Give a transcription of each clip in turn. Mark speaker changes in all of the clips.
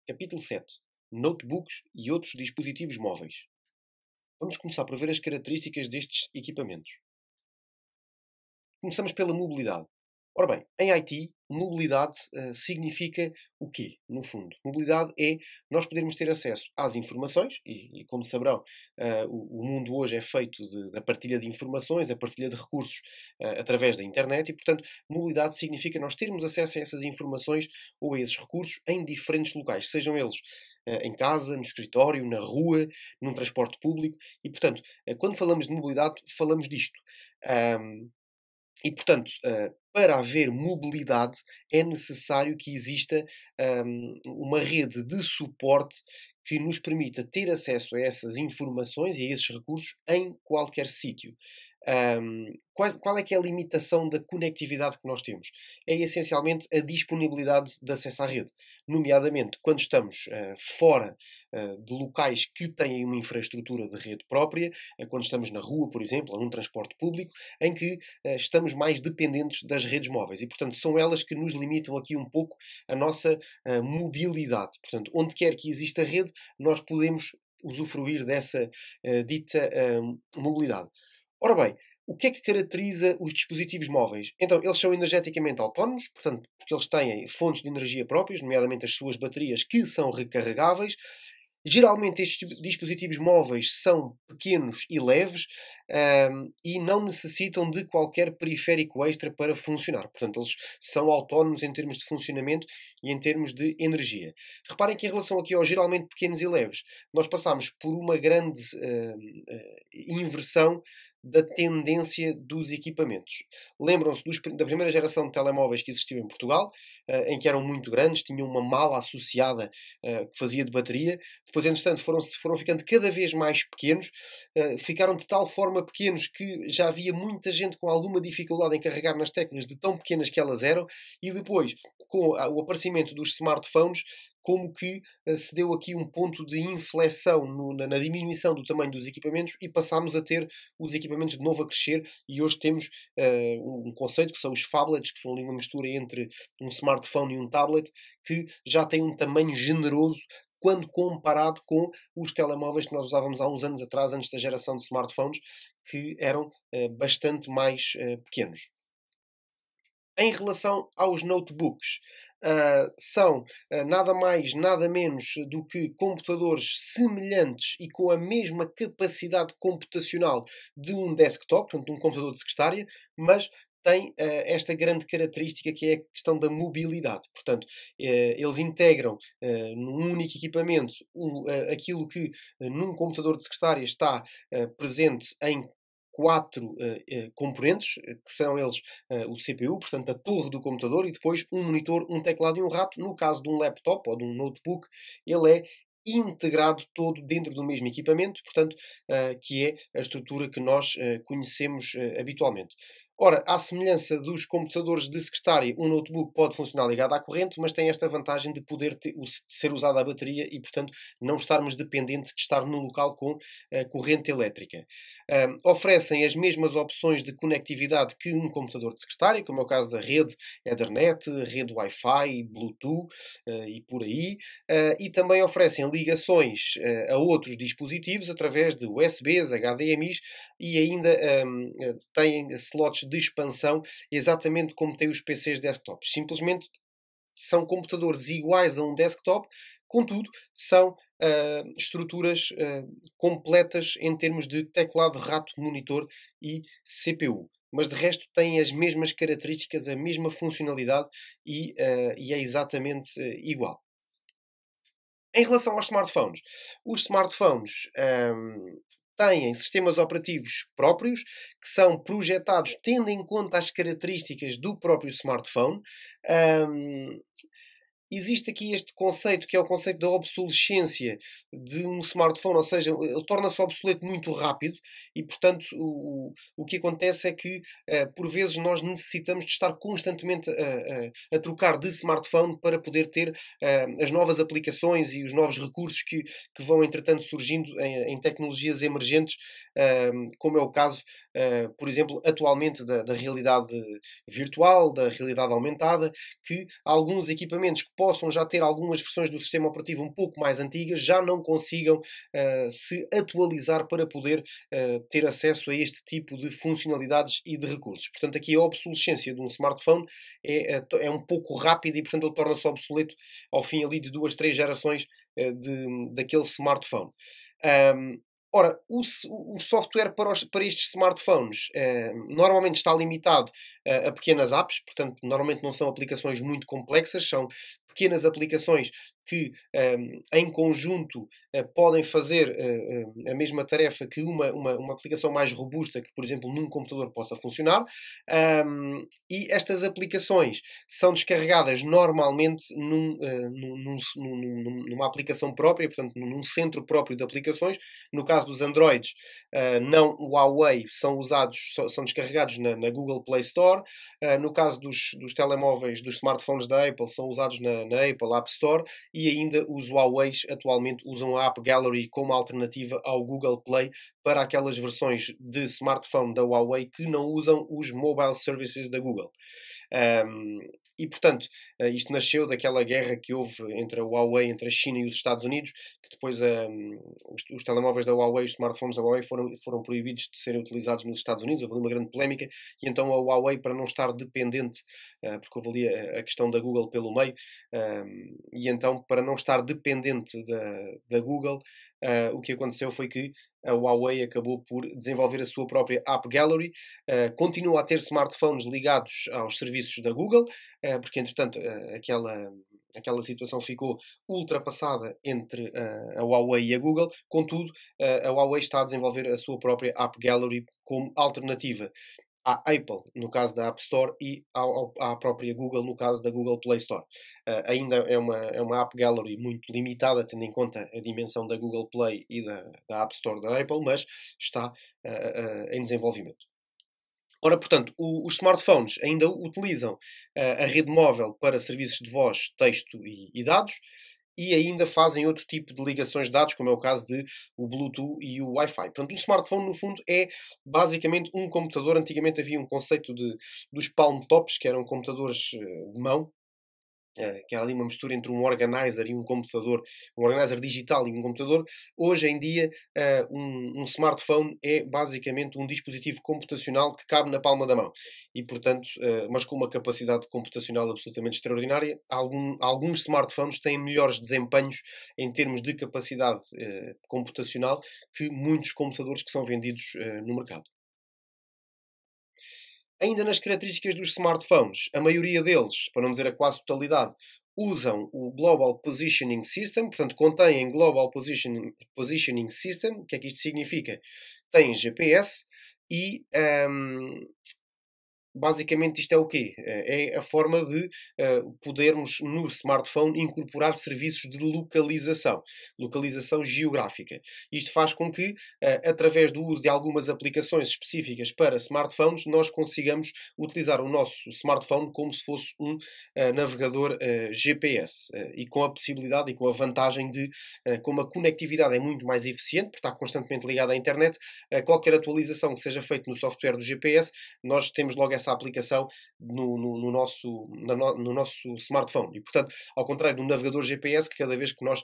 Speaker 1: Capítulo 7. Notebooks e outros dispositivos móveis. Vamos começar por ver as características destes equipamentos. Começamos pela mobilidade. Ora bem, em IT, mobilidade significa o quê, no fundo? Mobilidade é nós podermos ter acesso às informações, e como saberão, o mundo hoje é feito da partilha de informações, a partilha de recursos através da internet, e, portanto, mobilidade significa nós termos acesso a essas informações ou a esses recursos em diferentes locais, sejam eles em casa, no escritório, na rua, num transporte público, e, portanto, quando falamos de mobilidade, falamos disto. E, portanto, para haver mobilidade é necessário que exista uma rede de suporte que nos permita ter acesso a essas informações e a esses recursos em qualquer sítio. Qual é que é a limitação da conectividade que nós temos? É essencialmente a disponibilidade de acesso à rede. Nomeadamente, quando estamos fora de locais que têm uma infraestrutura de rede própria, quando estamos na rua, por exemplo, ou num transporte público, em que estamos mais dependentes das redes móveis. E, portanto, são elas que nos limitam aqui um pouco a nossa mobilidade. Portanto, onde quer que exista rede, nós podemos usufruir dessa dita mobilidade. Ora bem, o que é que caracteriza os dispositivos móveis? Então, eles são energeticamente autónomos, portanto, porque eles têm fontes de energia próprias, nomeadamente as suas baterias, que são recarregáveis. Geralmente estes dispositivos móveis são pequenos e leves, e não necessitam de qualquer periférico extra para funcionar. Portanto, eles são autónomos em termos de funcionamento e em termos de energia. Reparem que em relação aqui aos geralmente pequenos e leves, nós passamos por uma grande inversão da tendência dos equipamentos. Lembram-se da primeira geração de telemóveis que existiu em Portugal, em que eram muito grandes, tinham uma mala associada que fazia de bateria. Depois, entretanto, foram ficando cada vez mais pequenos, ficaram de tal forma pequenos que já havia muita gente com alguma dificuldade em carregar nas teclas de tão pequenas que elas eram, e depois, com o aparecimento dos smartphones, como que se deu aqui um ponto de inflexão na diminuição do tamanho dos equipamentos e passámos a ter os equipamentos de novo a crescer, e hoje temos um conceito que são os phablets, que são ali uma mistura entre um smartphone e um tablet, que já tem um tamanho generoso quando comparado com os telemóveis que nós usávamos há uns anos atrás, antes da geração de smartphones, que eram bastante mais pequenos. Em relação aos notebooks, são nada mais, nada menos do que computadores semelhantes e com a mesma capacidade computacional de um desktop, portanto, de um computador de secretária, mas tem esta grande característica que é a questão da mobilidade. Portanto, eles integram num único equipamento aquilo que num computador de secretária está presente em quatro componentes, que são eles o CPU, portanto a torre do computador, e depois um monitor, um teclado e um rato. No caso de um laptop ou de um notebook, ele é integrado todo dentro do mesmo equipamento, portanto, que é a estrutura que nós conhecemos habitualmente. Ora, à semelhança dos computadores de secretária, um notebook pode funcionar ligado à corrente, mas tem esta vantagem de poder ser usado à bateria e, portanto, não estarmos dependentes de estar num local com corrente elétrica. Oferecem as mesmas opções de conectividade que um computador de secretária, como é o caso da rede Ethernet, rede Wi-Fi, Bluetooth e por aí. E também oferecem ligações a outros dispositivos através de USBs, HDMIs, e ainda têm slots de expansão, exatamente como têm os PCs desktops. Simplesmente são computadores iguais a um desktop, contudo, são estruturas completas em termos de teclado, rato, monitor e CPU. Mas de resto têm as mesmas características, a mesma funcionalidade e é exatamente igual. Em relação aos smartphones, os smartphones têm sistemas operativos próprios, que são projetados tendo em conta as características do próprio smartphone. Hum, Existe aqui este conceito, que é o conceito da obsolescência de um smartphone, ou seja, ele torna-se obsoleto muito rápido e, portanto, o que acontece é que, por vezes, nós necessitamos de estar constantemente a trocar de smartphone para poder ter as novas aplicações e os novos recursos que vão, entretanto, surgindo em tecnologias emergentes, como é o caso, por exemplo, atualmente da realidade virtual, da realidade aumentada, que alguns equipamentos que possam já ter algumas versões do sistema operativo um pouco mais antigas já não consigam se atualizar para poder ter acesso a este tipo de funcionalidades e de recursos. Portanto, aqui a obsolescência de um smartphone é um pouco rápida e, portanto, ele torna-se obsoleto ao fim ali de 2, 3 gerações daquele smartphone. Um, Ora, o software para estes smartphones normalmente está limitado a pequenas apps, portanto, normalmente não são aplicações muito complexas, são pequenas aplicações que, em conjunto, podem fazer a mesma tarefa que uma aplicação mais robusta, que, por exemplo, num computador possa funcionar. E estas aplicações são descarregadas normalmente numa aplicação própria, portanto, num centro próprio de aplicações. No caso dos Androids, não o Huawei, são descarregados na Google Play Store. No caso dos telemóveis, dos smartphones da Apple, são usados na Apple App Store. E ainda os Huawei atualmente usam a App Gallery como alternativa ao Google Play para aquelas versões de smartphone da Huawei que não usam os mobile services da Google. E, portanto, isto nasceu daquela guerra que houve entre a Huawei, entre a China e os Estados Unidos, que depois os telemóveis da Huawei, os smartphones da Huawei foram proibidos de serem utilizados nos Estados Unidos. Houve uma grande polémica e então a Huawei, para não estar dependente, porque houve ali a questão da Google pelo meio, e então para não estar dependente da Google, o que aconteceu foi que a Huawei acabou por desenvolver a sua própria App Gallery, continua a ter smartphones ligados aos serviços da Google, porque entretanto aquela situação ficou ultrapassada entre a Huawei e a Google. Contudo, a Huawei está a desenvolver a sua própria App Gallery como alternativa à Apple, no caso da App Store, e à própria Google, no caso da Google Play Store. Ainda é uma App Gallery muito limitada, tendo em conta a dimensão da Google Play e da App Store da Apple, mas está em desenvolvimento. Ora, portanto, os smartphones ainda utilizam a rede móvel para serviços de voz, texto e dados, e ainda fazem outro tipo de ligações de dados, como é o caso de o Bluetooth e o Wi-Fi. Portanto, um smartphone, no fundo, é basicamente um computador. Antigamente havia um conceito dos palm tops, que eram computadores de mão, que era ali uma mistura entre um organizer e um computador, um organizer digital e um computador. Hoje em dia, um smartphone é basicamente um dispositivo computacional que cabe na palma da mão. E, portanto, mas com uma capacidade computacional absolutamente extraordinária. Alguns smartphones têm melhores desempenhos em termos de capacidade computacional que muitos computadores que são vendidos no mercado. Ainda nas características dos smartphones, a maioria deles, para não dizer a quase totalidade, usam o Global Positioning System, portanto contêm Global Positioning System. O que é que isto significa? Tem GPS e basicamente isto é o quê? É a forma de podermos no smartphone incorporar serviços de localização geográfica. Isto faz com que, através do uso de algumas aplicações específicas para smartphones, nós consigamos utilizar o nosso smartphone como se fosse um navegador GPS, e com a possibilidade e com a vantagem de, como a conectividade é muito mais eficiente, porque está constantemente ligada à internet, qualquer atualização que seja feita no software do GPS, nós temos logo essa aplicação no nosso smartphone. E, portanto, ao contrário do navegador GPS, que cada vez que nós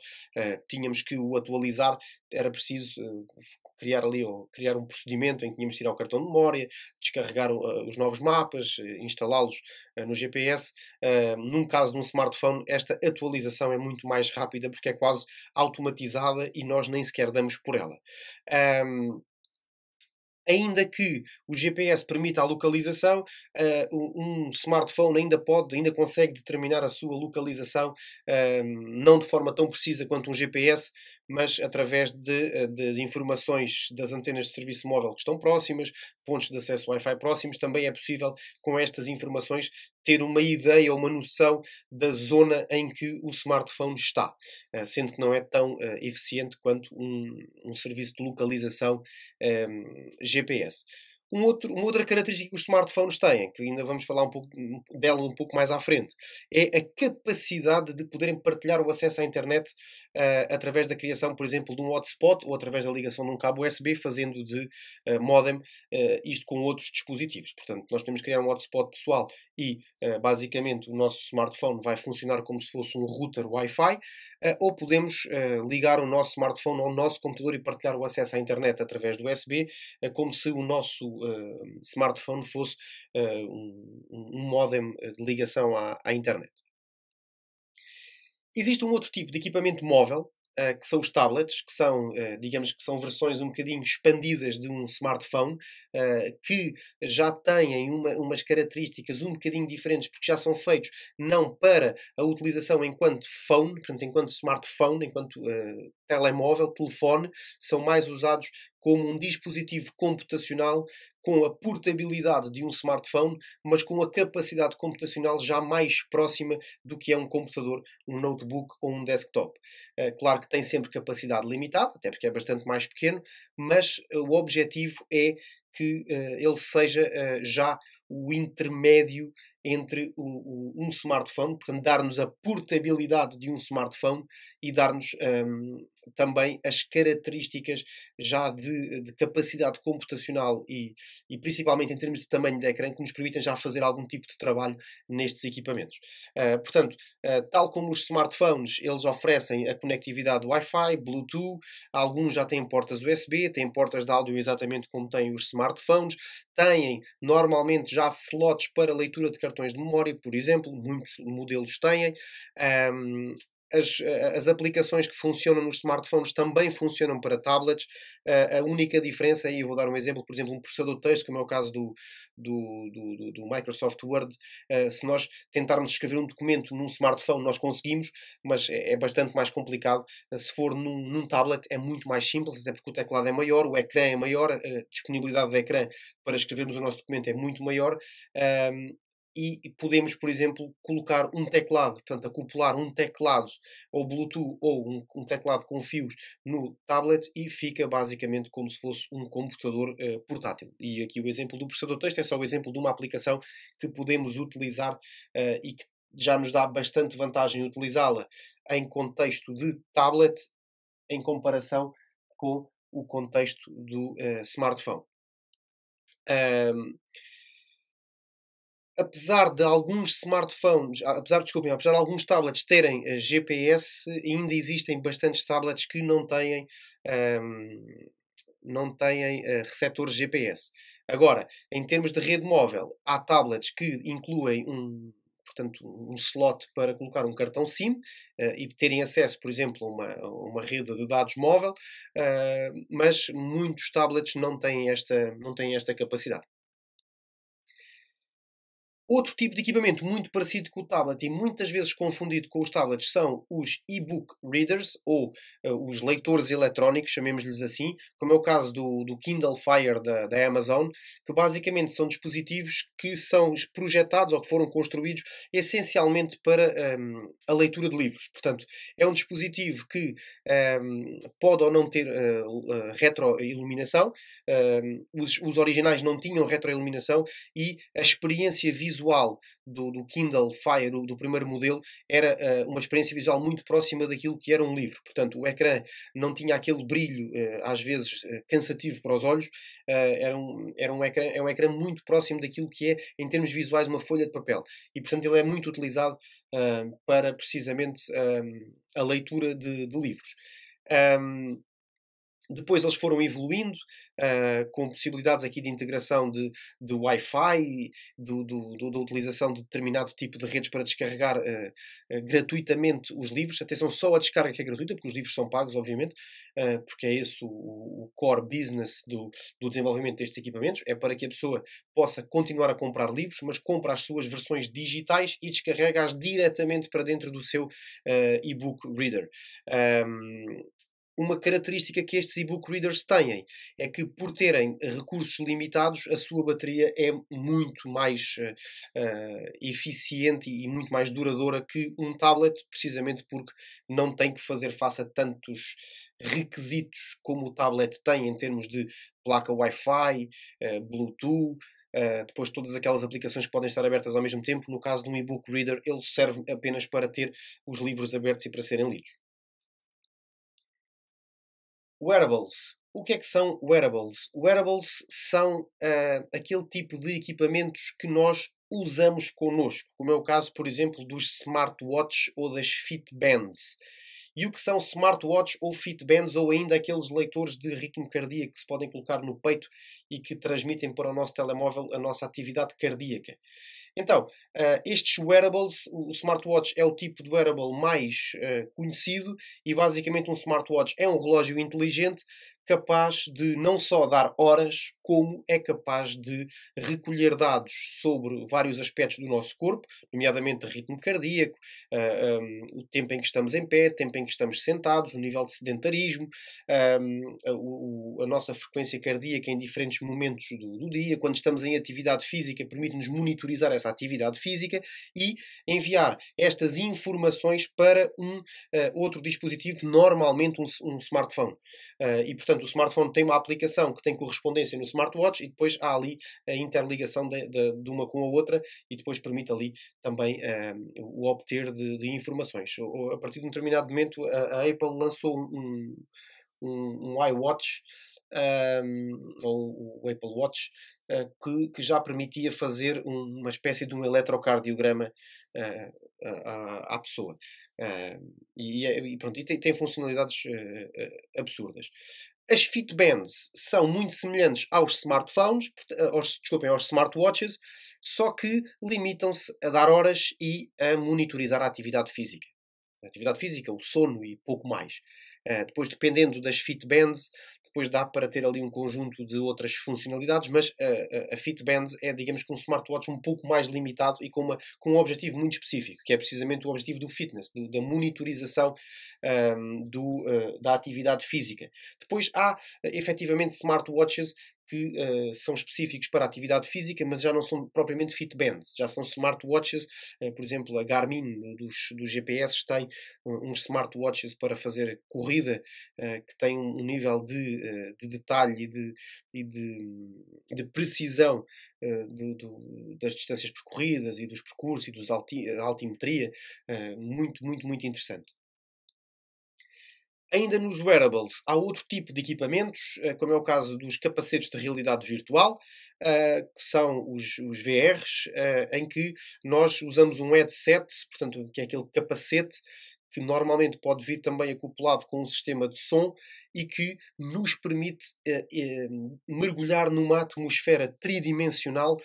Speaker 1: tínhamos que o atualizar, era preciso criar um procedimento em que tínhamos de tirar o cartão de memória, descarregar os novos mapas, instalá-los no GPS. Num caso de um smartphone, esta atualização é muito mais rápida porque é quase automatizada e nós nem sequer damos por ela. Ainda que o GPS permita a localização, um smartphone ainda consegue determinar a sua localização, não de forma tão precisa quanto um GPS, mas através de informações das antenas de serviço móvel que estão próximas, pontos de acesso Wi-Fi próximos. Também é possível, com estas informações, ter uma ideia, uma noção da zona em que o smartphone está, sendo que não é tão eficiente quanto um serviço de localização GPS. Uma outra característica que os smartphones têm, que ainda vamos falar dela um pouco mais à frente, é a capacidade de poderem partilhar o acesso à internet através da criação, por exemplo, de um hotspot ou através da ligação de um cabo USB, fazendo de modem, isto com outros dispositivos. Portanto, nós podemos criar um hotspot pessoal e, basicamente, o nosso smartphone vai funcionar como se fosse um router Wi-Fi, ou podemos ligar o nosso smartphone ao nosso computador e partilhar o acesso à internet através do USB, como se o nosso smartphone fosse um modem de ligação à internet. Existe um outro tipo de equipamento móvel, que são os tablets, que são, digamos que são versões um bocadinho expandidas de um smartphone, que já têm umas características um bocadinho diferentes, porque já são feitos não para a utilização enquanto phone, portanto, enquanto smartphone, enquanto telemóvel, telefone, são mais usados como um dispositivo computacional com a portabilidade de um smartphone, mas com a capacidade computacional já mais próxima do que é um computador, um notebook ou um desktop. Claro que tem sempre capacidade limitada, até porque é bastante mais pequeno, mas o objetivo é que ele seja já o intermédio entre um smartphone, portanto, dar-nos a portabilidade de um smartphone e dar-nos também as características já de capacidade computacional e principalmente em termos de tamanho de ecrã que nos permitem já fazer algum tipo de trabalho nestes equipamentos. Portanto, tal como os smartphones, eles oferecem a conectividade Wi-Fi, Bluetooth, alguns já têm portas USB, têm portas de áudio exatamente como têm os smartphones, têm normalmente já slots para leitura de cartões de memória, por exemplo, muitos modelos têm. Ahm, as aplicações que funcionam nos smartphones também funcionam para tablets. A única diferença, aí eu vou dar um exemplo, por exemplo, um processador de texto, como é o caso do Microsoft Word. Se nós tentarmos escrever um documento num smartphone, nós conseguimos, mas é bastante mais complicado. Se for num tablet, é muito mais simples, até porque o teclado é maior, o ecrã é maior, a disponibilidade de ecrã para escrevermos o nosso documento é muito maior. E podemos, por exemplo, colocar um teclado, portanto, acoplar um teclado ou Bluetooth ou um teclado com fios no tablet e fica basicamente como se fosse um computador portátil. E aqui o exemplo do processador de texto é só o exemplo de uma aplicação que podemos utilizar e que já nos dá bastante vantagem utilizá-la em contexto de tablet em comparação com o contexto do smartphone. Apesar de alguns smartphones, apesar de alguns tablets terem GPS, ainda existem bastantes tablets que não têm receptores GPS. Agora, em termos de rede móvel, há tablets que incluem portanto, um slot para colocar um cartão SIM e terem acesso, por exemplo, a uma rede de dados móvel, mas muitos tablets não têm esta capacidade. Outro tipo de equipamento muito parecido com o tablet e muitas vezes confundido com os tablets são os e-book readers ou os leitores eletrónicos, chamemos-lhes assim, como é o caso do Kindle Fire da Amazon, que basicamente são dispositivos que são projetados ou que foram construídos essencialmente para a leitura de livros. Portanto, é um dispositivo que pode ou não ter retroiluminação. Os originais não tinham retroiluminação e a experiência visual do Kindle Fire, do primeiro modelo, era uma experiência visual muito próxima daquilo que era um livro. Portanto, o ecrã não tinha aquele brilho, às vezes cansativo para os olhos, é um ecrã muito próximo daquilo que é, em termos visuais, uma folha de papel. E, portanto, ele é muito utilizado para precisamente a leitura de livros. Depois eles foram evoluindo, com possibilidades aqui de integração de Wi-Fi e da utilização de determinado tipo de redes para descarregar gratuitamente os livros. Atenção, só a descarga que é gratuita, porque os livros são pagos, obviamente, porque é esse o core business do desenvolvimento destes equipamentos. É para que a pessoa possa continuar a comprar livros, mas compra as suas versões digitais e descarrega-as diretamente para dentro do seu e-book reader. uma característica que estes e-book readers têm é que, por terem recursos limitados, a sua bateria é muito mais eficiente e muito mais duradoura que um tablet, precisamente porque não tem que fazer face a tantos requisitos como o tablet tem em termos de placa Wi-Fi, Bluetooth, depois todas aquelas aplicações que podem estar abertas ao mesmo tempo. No caso de um e-book reader, ele serve apenas para ter os livros abertos e para serem lidos. Wearables. O que é que são wearables? Wearables são aquele tipo de equipamentos que nós usamos connosco, como é o caso, por exemplo, dos smartwatches ou das Fitbands. E o que são smartwatches ou Fitbands, ou ainda aqueles leitores de ritmo cardíaco que se podem colocar no peito e que transmitem para o nosso telemóvel a nossa atividade cardíaca. Então, estes wearables, o smartwatch é o tipo de wearable mais conhecido, e basicamente um smartwatch é um relógio inteligente capaz de não só dar horas, como é capaz de recolher dados sobre vários aspectos do nosso corpo, nomeadamente ritmo cardíaco, o tempo em que estamos em pé, o tempo em que estamos sentados, o nível de sedentarismo, a nossa frequência cardíaca em diferentes momentos do dia. Quando estamos em atividade física, permite-nos monitorizar essa atividade física e enviar estas informações para um outro dispositivo, normalmente um smartphone. E, portanto, o smartphone tem uma aplicação que tem correspondência no smartwatch, e depois há ali a interligação de uma com a outra, e depois permite ali também o obter de informações. A partir de um determinado momento, a Apple lançou um iWatch, ou o Apple Watch, que já permitia fazer uma espécie de um eletrocardiograma à pessoa. E pronto, e tem funcionalidades absurdas. As Fitbands são muito semelhantes aos smartphones, aos smartwatches, só que limitam-se a dar horas e a monitorizar a atividade física. A atividade física, o sono e pouco mais. Depois, dependendo das Fitbands, depois dá para ter ali um conjunto de outras funcionalidades, mas a Fitband é, digamos que, um smartwatch um pouco mais limitado e com um objetivo muito específico, que é precisamente o objetivo do fitness, da monitorização da atividade física. Depois há, efetivamente, smartwatches que são específicos para a atividade física, mas já não são propriamente Fitbands, já são smartwatches. Por exemplo, a Garmin dos GPS tem uns smartwatches para fazer corrida, que têm um nível de detalhe e de precisão das distâncias percorridas e dos percursos e da altimetria, muito, muito, muito interessante. Ainda nos wearables há outro tipo de equipamentos, como é o caso dos capacetes de realidade virtual, que são os VRs, em que nós usamos um headset, portanto, que é aquele capacete que normalmente pode vir também acoplado com um sistema de som e que nos permite mergulhar numa atmosfera tridimensional,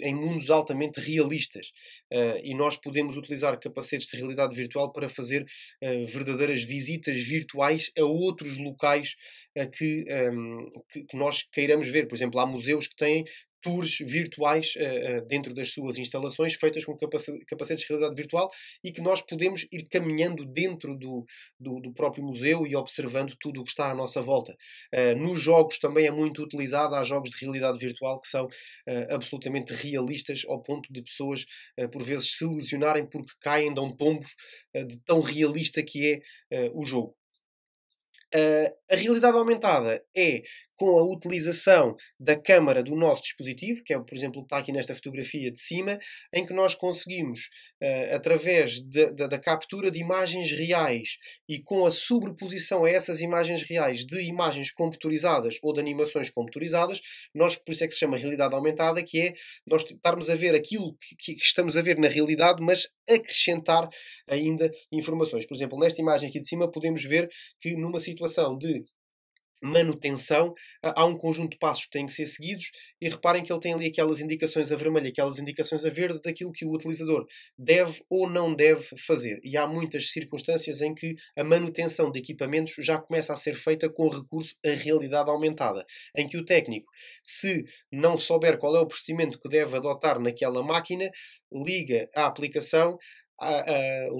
Speaker 1: em mundos altamente realistas. E nós podemos utilizar capacetes de realidade virtual para fazer verdadeiras visitas virtuais a outros locais que nós queiramos ver. Por exemplo, há museus que têm tours virtuais dentro das suas instalações, feitas com capacetes de realidade virtual, e que nós podemos ir caminhando dentro do próprio museu e observando tudo o que está à nossa volta. Nos jogos também é muito utilizado. Há jogos de realidade virtual que são absolutamente realistas, ao ponto de pessoas por vezes se lesionarem porque caem, dão tombos, de tão realista que é o jogo. A realidade aumentada é com a utilização da câmara do nosso dispositivo, que é, por exemplo, o que está aqui nesta fotografia de cima, em que nós conseguimos, através da captura de imagens reais e com a sobreposição a essas imagens reais de imagens computarizadas ou de animações computarizadas, por isso é que se chama realidade aumentada, que é nós estarmos a ver aquilo que estamos a ver na realidade, mas acrescentar ainda informações. Por exemplo, nesta imagem aqui de cima podemos ver que numa situação de manutenção, há um conjunto de passos que têm que ser seguidos, e reparem que ele tem ali aquelas indicações a vermelho, aquelas indicações a verde daquilo que o utilizador deve ou não deve fazer. E há muitas circunstâncias em que a manutenção de equipamentos já começa a ser feita com recurso à realidade aumentada, em que o técnico, se não souber qual é o procedimento que deve adotar naquela máquina, liga a aplicação,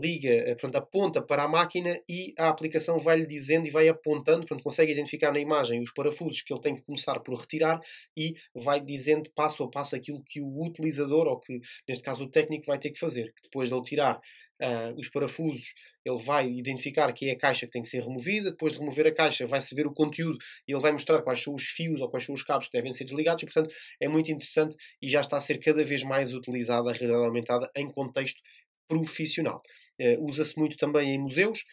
Speaker 1: liga, portanto, aponta para a máquina e a aplicação vai-lhe dizendo e vai apontando, portanto, consegue identificar na imagem os parafusos que ele tem que começar por retirar e vai dizendo passo a passo aquilo que o utilizador, ou que, neste caso, o técnico vai ter que fazer. Depois de ele tirar os parafusos, ele vai identificar que é a caixa que tem que ser removida. Depois de remover a caixa, vai-se ver o conteúdo e ele vai mostrar quais são os fios ou quais são os cabos que devem ser desligados. E, portanto, é muito interessante e já está a ser cada vez mais utilizada a realidade aumentada em contexto profissional. Usa-se muito também em museus,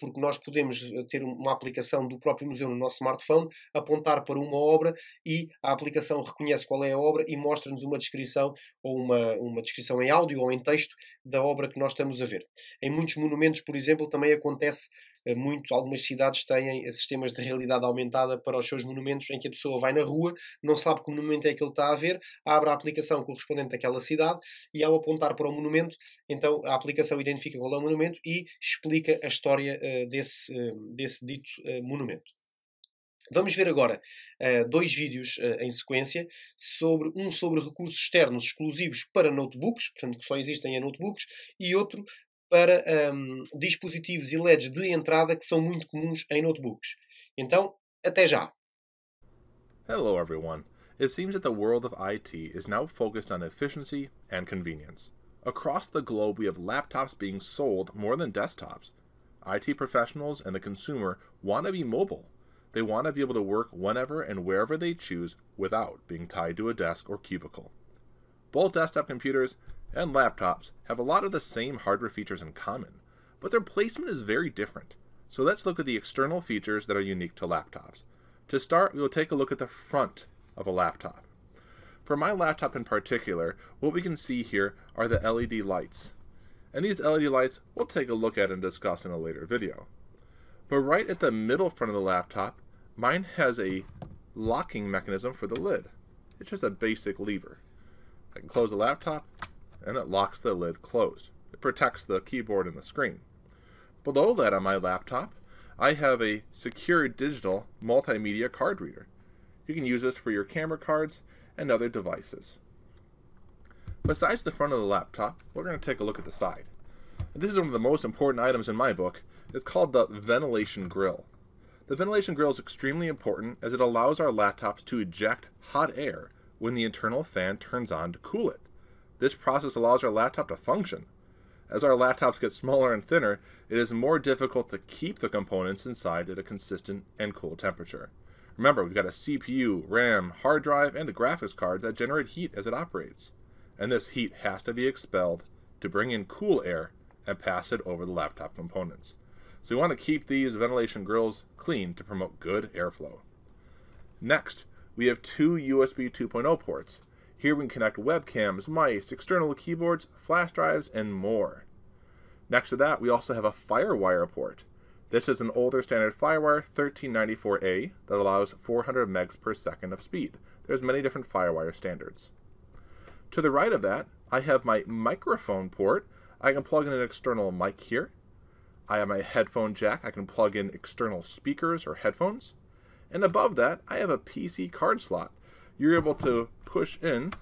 Speaker 1: porque nós podemos ter uma aplicação do próprio museu no nosso smartphone, apontar para uma obra e a aplicação reconhece qual é a obra e mostra-nos uma descrição, ou uma descrição em áudio ou em texto da obra que nós estamos a ver. Em muitos monumentos, por exemplo, também acontece muito, algumas cidades têm sistemas de realidade aumentada para os seus monumentos, em que a pessoa vai na rua, não sabe que monumento é que ele está a ver, abre a aplicação correspondente àquela cidade e ao apontar para o monumento, então a aplicação identifica qual é o monumento e explica a história desse dito monumento. Vamos ver agora dois vídeos em sequência, um sobre recursos externos exclusivos para notebooks, portanto que só existem em notebooks, e outro para dispositivos e LEDs de entrada que são muito comuns em notebooks. Então, até já!
Speaker 2: Hello everyone. It seems that the world of IT is now focused on efficiency and convenience. Across the globe we have laptops being sold more than desktops. IT professionals and the consumer want to be mobile. They want to be able to work whenever and wherever they choose without being tied to a desk or cubicle. Both desktop computers and laptops have a lot of the same hardware features in common, but their placement is very different. So let's look at the external features that are unique to laptops. To start, we will take a look at the front of a laptop. For my laptop in particular, what we can see here are the LED lights. And these LED lights we'll take a look at and discuss in a later video. But right at the middle front of the laptop, mine has a locking mechanism for the lid. It's just a basic lever. I can close the laptop, and it locks the lid closed. It protects the keyboard and the screen. Below that on my laptop, I have a secure digital multimedia card reader. You can use this for your camera cards and other devices. Besides the front of the laptop, we're going to take a look at the side. And this is one of the most important items in my book. It's called the ventilation grill. The ventilation grill is extremely important as it allows our laptops to eject hot air when the internal fan turns on to cool it. This process allows our laptop to function. As our laptops get smaller and thinner, it is more difficult to keep the components inside at a consistent and cool temperature. Remember, we've got a CPU, RAM, hard drive, and a graphics card that generate heat as it operates. And this heat has to be expelled to bring in cool air and pass it over the laptop components. So we want to keep these ventilation grills clean to promote good airflow. Next, we have two USB 2.0 ports. Here we can connect webcams, mice, external keyboards, flash drives, and more. Next to that, we also have a FireWire port. This is an older standard FireWire 1394A that allows 400 megs per second of speed. There's many different FireWire standards. To the right of that, I have my microphone port. I can plug in an external mic here. I have my headphone jack. I can plug in external speakers or headphones. And above that, I have a PC card slot. You're able to push in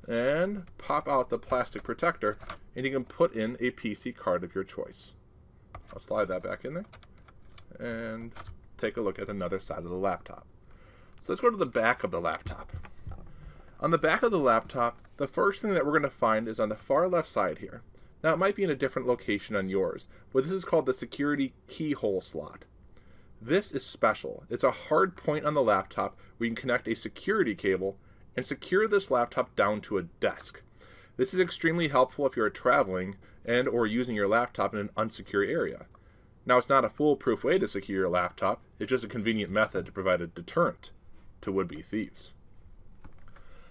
Speaker 2: and pop out the plastic protector, and you can put in a PC card of your choice. I'll slide that back in there and take a look at another side of the laptop. So let's go to the back of the laptop. On the back of the laptop, the first thing that we're going to find is on the far left side here. Now it might be in a different location on yours, but this is called the security keyhole slot. This is special. It's a hard point on the laptop where you can connect a security cable and secure this laptop down to a desk. This is extremely helpful if you're traveling and or using your laptop in an unsecure area. Now it's not a foolproof way to secure your laptop, it's just a convenient method to provide a deterrent to would-be thieves.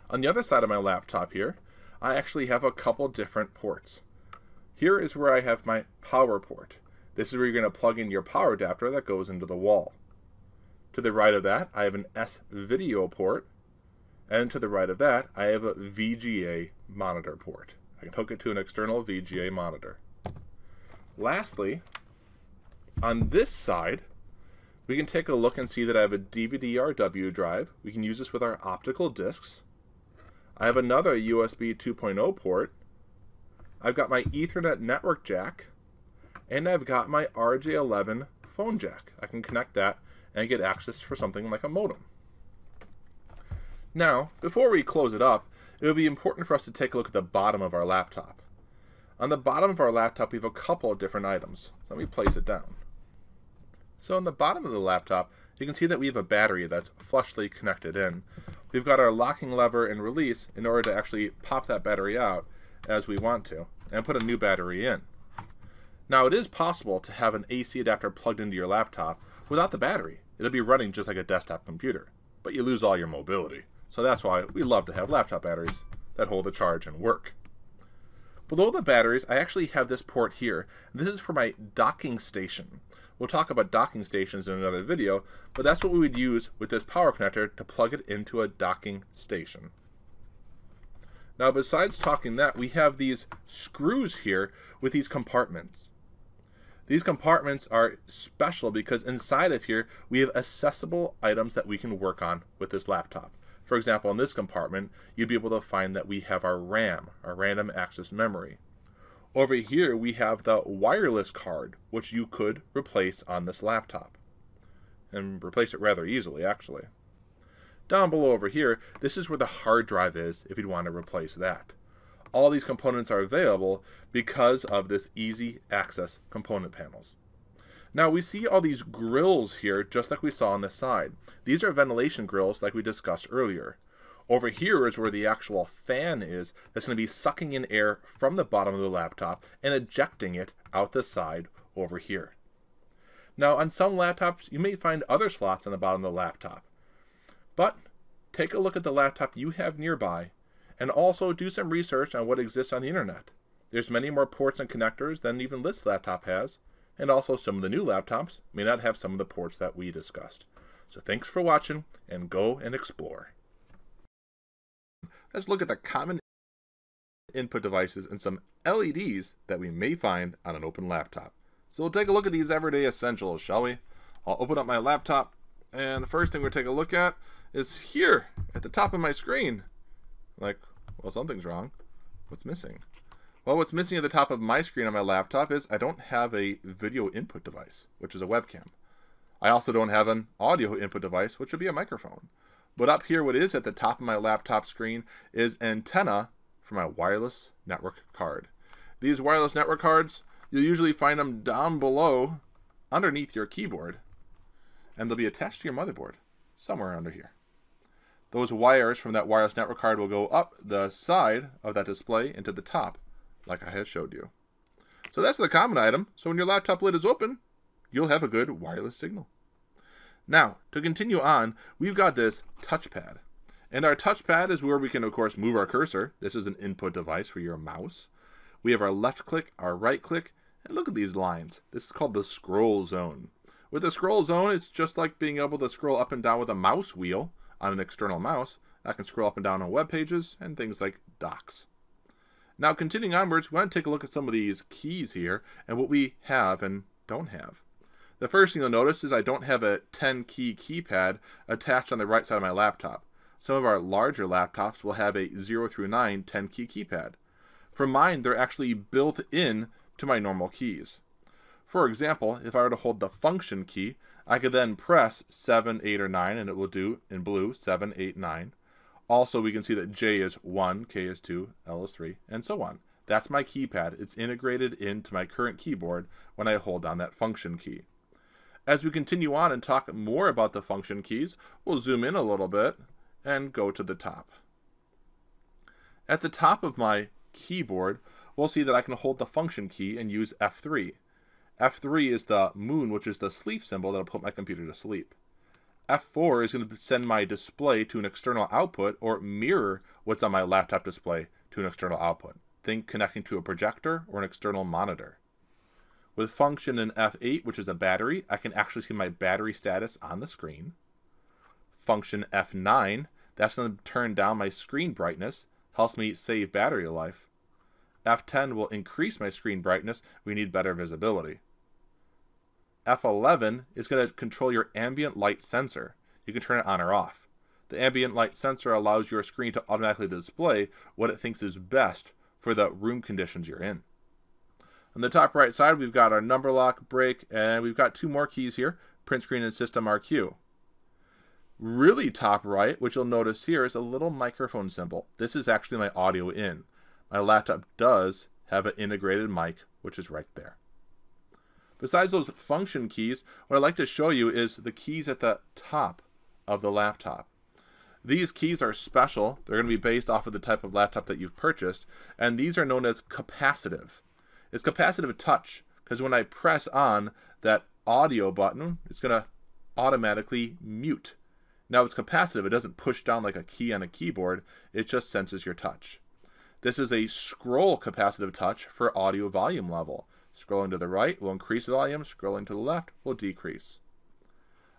Speaker 2: On the other side of my laptop here, I actually have a couple different ports. Here is where I have my power port. This is where you're going to plug in your power adapter that goes into the wall. To the right of that, I have an S-Video port. And to the right of that, I have a VGA monitor port. I can hook it to an external VGA monitor. Lastly, on this side, we can take a look and see that I have a DVD-RW drive. We can use this with our optical discs. I have another USB 2.0 port. I've got my Ethernet network jack, and I've got my RJ11 phone jack. I can connect that and get access for something like a modem. Now, before we close it up, it would be important for us to take a look at the bottom of our laptop. On the bottom of our laptop, we have a couple of different items. So let me place it down. So on the bottom of the laptop, you can see that we have a battery that's flushly connected in. We've got our locking lever and release in order to actually pop that battery out as we want to and put a new battery in. Now, it is possible to have an AC adapter plugged into your laptop without the battery. It'll be running just like a desktop computer, but you lose all your mobility. So that's why we love to have laptop batteries that hold a charge and work. Below the batteries, I actually have this port here. This is for my docking station. We'll talk about docking stations in another video, but that's what we would use with this power connector to plug it into a docking station. Now, besides talking that, we have these screws here with these compartments. These compartments are special because inside of here, we have accessible items that we can work on with this laptop. For example, in this compartment, you'd be able to find that we have our RAM, our random access memory. Over here, we have the wireless card, which you could replace on this laptop. And replace it rather easily, actually. Down below over here, this is where the hard drive is if you'd want to replace that. All these components are available because of this easy access component panels. Now we see all these grills here just like we saw on this side. These are ventilation grills like we discussed earlier. Over here is where the actual fan is that's going to be sucking in air from the bottom of the laptop and ejecting it out the side over here. Now on some laptops you may find other slots on the bottom of the laptop. But take a look at the laptop you have nearby and also do some research on what exists on the internet. There's many more ports and connectors than even this laptop has, and also some of the new laptops may not have some of the ports that we discussed. So thanks for watching, and go and explore. Let's look at the common input devices and some LEDs that we may find on an open laptop. So we'll take a look at these everyday essentials, shall we? I'll open up my laptop, and the first thing we'll take a look at is here at the top of my screen. Like, well, something's wrong. What's missing? Well, what's missing at the top of my screen on my laptop is I don't have a video input device, which is a webcam. I also don't have an audio input device, which would be a microphone. But up here, what is at the top of my laptop screen is antenna for my wireless network card. These wireless network cards, you'll usually find them down below underneath your keyboard, and they'll be attached to your motherboard somewhere under here. Those wires from that wireless network card will go up the side of that display into the top, like I had showed you. So that's the common item. So when your laptop lid is open, you'll have a good wireless signal. Now, to continue on, we've got this touchpad. And our touchpad is where we can, of course, move our cursor. This is an input device for your mouse. We have our left click, our right click, and look at these lines. This is called the scroll zone. With the scroll zone, it's just like being able to scroll up and down with a mouse wheel on an external mouse. I can scroll up and down on web pages and things like docs. Now, continuing onwards, we want to take a look at some of these keys here and what we have and don't have. The first thing you'll notice is I don't have a 10-key keypad attached on the right side of my laptop. Some of our larger laptops will have a 0 through 9 10-key keypad. For mine, they're actually built in to my normal keys. For example, if I were to hold the function key, I could then press 7, 8, or 9, and it will do, in blue, 7, 8, 9. Also, we can see that J is 1, K is 2, L is 3, and so on. That's my keypad. It's integrated into my current keyboard when I hold down that function key. As we continue on and talk more about the function keys, we'll zoom in a little bit and go to the top. At the top of my keyboard, we'll see that I can hold the function key and use F3. F3 is the moon, which is the sleep symbol that'll put my computer to sleep. F4 is going to send my display to an external output or mirror what's on my laptop display to an external output. Think connecting to a projector or an external monitor. With function in F8, which is a battery, I can actually see my battery status on the screen. Function F9, that's going to turn down my screen brightness, helps me save battery life. F10 will increase my screen brightness, we need better visibility. F11 is going to control your ambient light sensor. You can turn it on or off. The ambient light sensor allows your screen to automatically display what it thinks is best for the room conditions you're in. On the top right side, we've got our number lock, brake, and we've got 2 more keys here, print screen and system RQ. Really top right, which you'll notice here, is a little microphone symbol. This is actually my audio in. My laptop does have an integrated mic, which is right there. Besides those function keys, what I'd like to show you is the keys at the top of the laptop. These keys are special. They're going to be based off of the type of laptop that you've purchased, and these are known as capacitive. It's capacitive touch, because when I press on that audio button, it's going to automatically mute. Now it's capacitive. It doesn't push down like a key on a keyboard. It just senses your touch. This is a scroll capacitive touch for audio volume level. Scrolling to the right will increase volume. Scrolling to the left will decrease.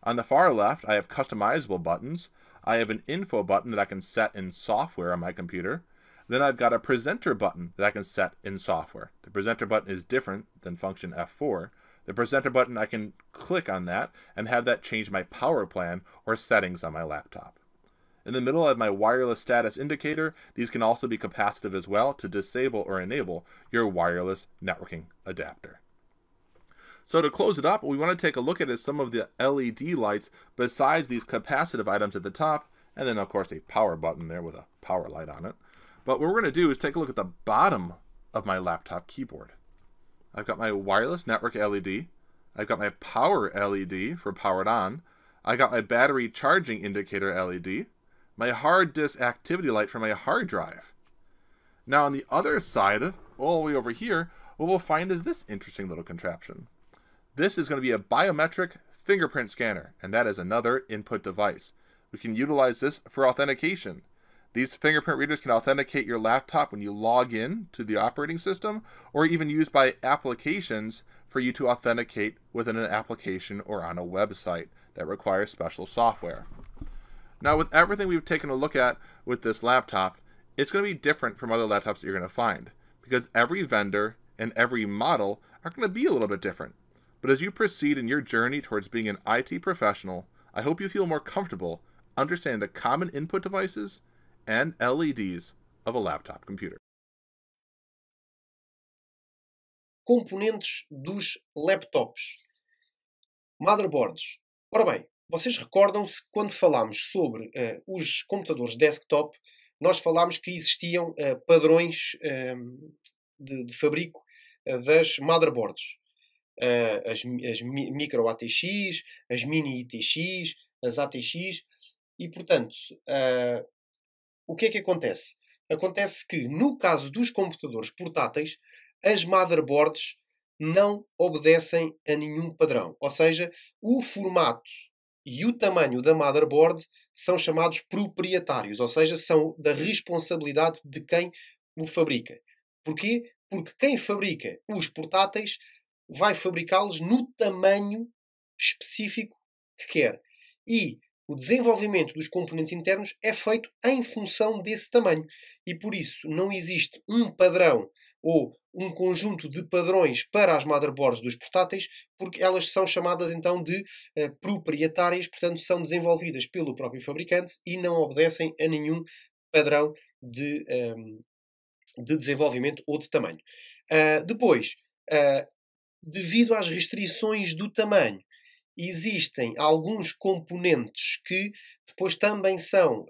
Speaker 2: On the far left, I have customizable buttons. I have an info button that I can set in software on my computer. Then I've got a presenter button that I can set in software. The presenter button is different than function F4. The presenter button, I can click on that and have that change my power plan or settings on my laptop. In the middle, I have my wireless status indicator. These can also be capacitive as well to disable or enable your wireless networking adapter. So to close it up, what we want to take a look at is some of the LED lights besides these capacitive items at the top, and then of course a power button there with a power light on it. But what we're going to do is take a look at the bottom of my laptop keyboard. I've got my wireless network LED. I've got my power LED for powered on. I got my battery charging indicator LED. My hard disk activity light for my hard drive. Now on the other side, all the way over here, what we'll find is this interesting little contraption. This is going to be a biometric fingerprint scanner, and that is another input device. We can utilize this for authentication. These fingerprint readers can authenticate your laptop when you log in to the operating system, or even used by applications for you to authenticate within an application or on a website that requires special software. Now, with everything we've taken a look at with this laptop, it's going to be different from other laptops that you're going to find, because every vendor and every model are going to be a little bit different. But as you proceed in your journey towards being an IT professional, I hope you feel more comfortable understanding the common input devices and LEDs of a laptop computer.
Speaker 1: Componentes dos laptops. Motherboards. Ora bem, vocês recordam-se quando falámos sobre os computadores desktop, nós falámos que existiam padrões de fabrico das motherboards. As micro ATX, as mini ITX, as ATX, e portanto, o que é que acontece? Acontece que, no caso dos computadores portáteis, as motherboards não obedecem a nenhum padrão. Ou seja, o formato e o tamanho da motherboard são chamados proprietários, ou seja, são da responsabilidade de quem o fabrica. Porquê? Porque quem fabrica os portáteis vai fabricá-los no tamanho específico que quer. E o desenvolvimento dos componentes internos é feito em função desse tamanho. E por isso não existe um padrão ou um conjunto de padrões para as motherboards dos portáteis, porque elas são chamadas então de proprietárias, portanto são desenvolvidas pelo próprio fabricante e não obedecem a nenhum padrão de desenvolvimento ou de tamanho. Depois, devido às restrições do tamanho, existem alguns componentes que depois também são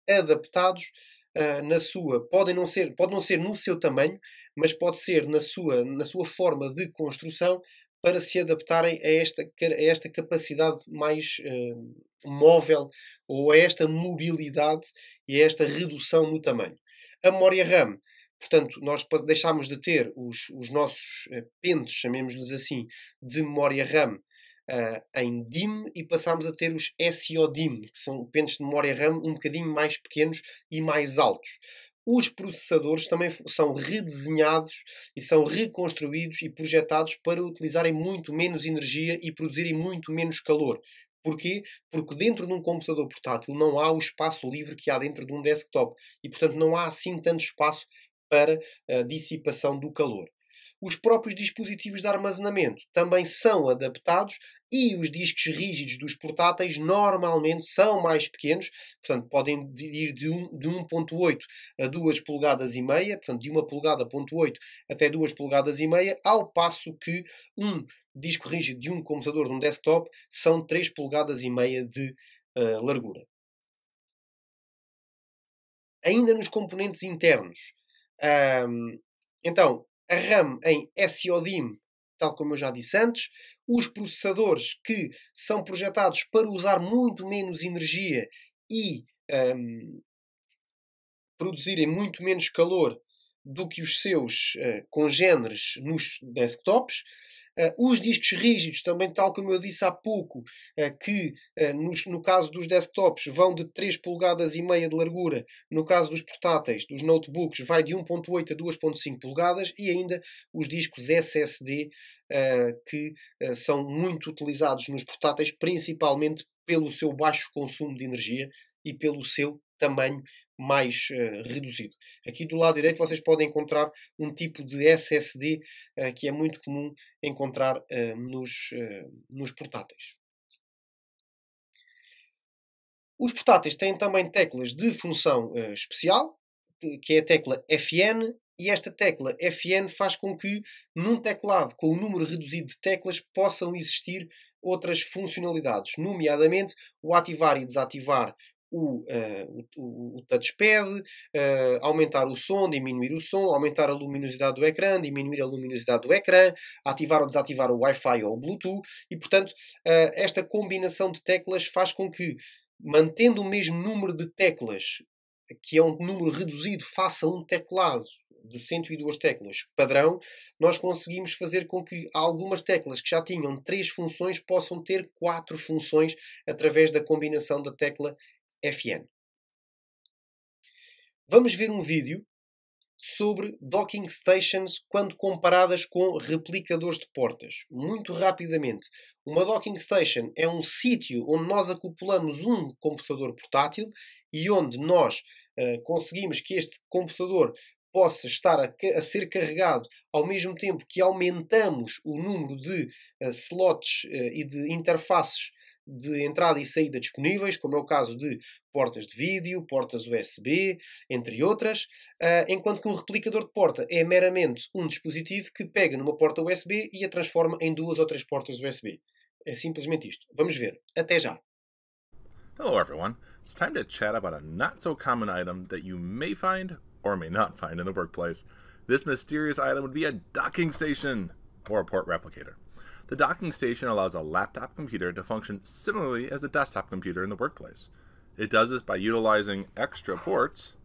Speaker 1: adaptados pode não ser no seu tamanho, mas pode ser na sua forma de construção para se adaptarem a esta capacidade mais móvel ou a esta mobilidade e a esta redução no tamanho. A memória RAM, portanto, nós deixámos de ter os nossos pentes, chamemos-lhes assim, de memória RAM em DIMM e passámos a ter os SO-DIMM, que são pentes de memória RAM um bocadinho mais pequenos e mais altos. Os processadores também são redesenhados e são reconstruídos e projetados para utilizarem muito menos energia e produzirem muito menos calor. Porquê? Porque dentro de um computador portátil não há o espaço livre que há dentro de um desktop e, portanto, não há assim tanto espaço para a dissipação do calor. os próprios dispositivos de armazenamento também são adaptados e os discos rígidos dos portáteis normalmente são mais pequenos, portanto podem ir de 1.8 a 2 polegadas e meia, portanto de 1 polegada 0.8 até 2 polegadas e meia, ao passo que um disco rígido de um computador, de um desktop, são 3 polegadas e meia de largura. Ainda nos componentes internos, então, a RAM em SODIMM, tal como eu já disse antes, os processadores que são projetados para usar muito menos energia e produzirem muito menos calor do que os seus congêneres nos desktops. Os discos rígidos, também tal como eu disse há pouco, que no caso dos desktops vão de 3 polegadas e meia de largura, no caso dos portáteis, dos notebooks, vai de 1.8 a 2.5 polegadas, e ainda os discos SSD, que são muito utilizados nos portáteis, principalmente pelo seu baixo consumo de energia e pelo seu tamanho mais reduzido. Aqui do lado direito vocês podem encontrar um tipo de SSD que é muito comum encontrar nos portáteis. Os portáteis têm também teclas de função especial, que é a tecla FN, e esta tecla FN faz com que num teclado com um número reduzido de teclas possam existir outras funcionalidades, nomeadamente o ativar e desativar o touchpad, aumentar o som, diminuir o som, aumentar a luminosidade do ecrã, diminuir a luminosidade do ecrã, ativar ou desativar o Wi-Fi ou o Bluetooth, e portanto esta combinação de teclas faz com que, mantendo o mesmo número de teclas, que é um número reduzido face a um teclado de 102 teclas padrão, nós conseguimos fazer com que algumas teclas que já tinham 3 funções possam ter 4 funções através da combinação da tecla FN. Vamos ver um vídeo sobre docking stations quando comparadas com replicadores de portas. Muito rapidamente. Uma docking station é um sítio onde nós acoplamos um computador portátil e onde nós conseguimos que este computador possa estar a ser carregado ao mesmo tempo que aumentamos o número de slots e de interfaces de entrada e saída disponíveis, como é o caso de portas de vídeo, portas USB, entre outras, enquanto que um replicador de porta é meramente um dispositivo que pega numa porta USB e a transforma em 2 ou 3 portas USB. É simplesmente isto. Vamos ver. Até já.
Speaker 2: Hello everyone. It's time to chat about a not so common item that you may find or may not find in the workplace. This mysterious item would be a docking station or a port replicator. The docking station allows a laptop computer to function similarly as a desktop computer in the workplace. It does this by utilizing extra ports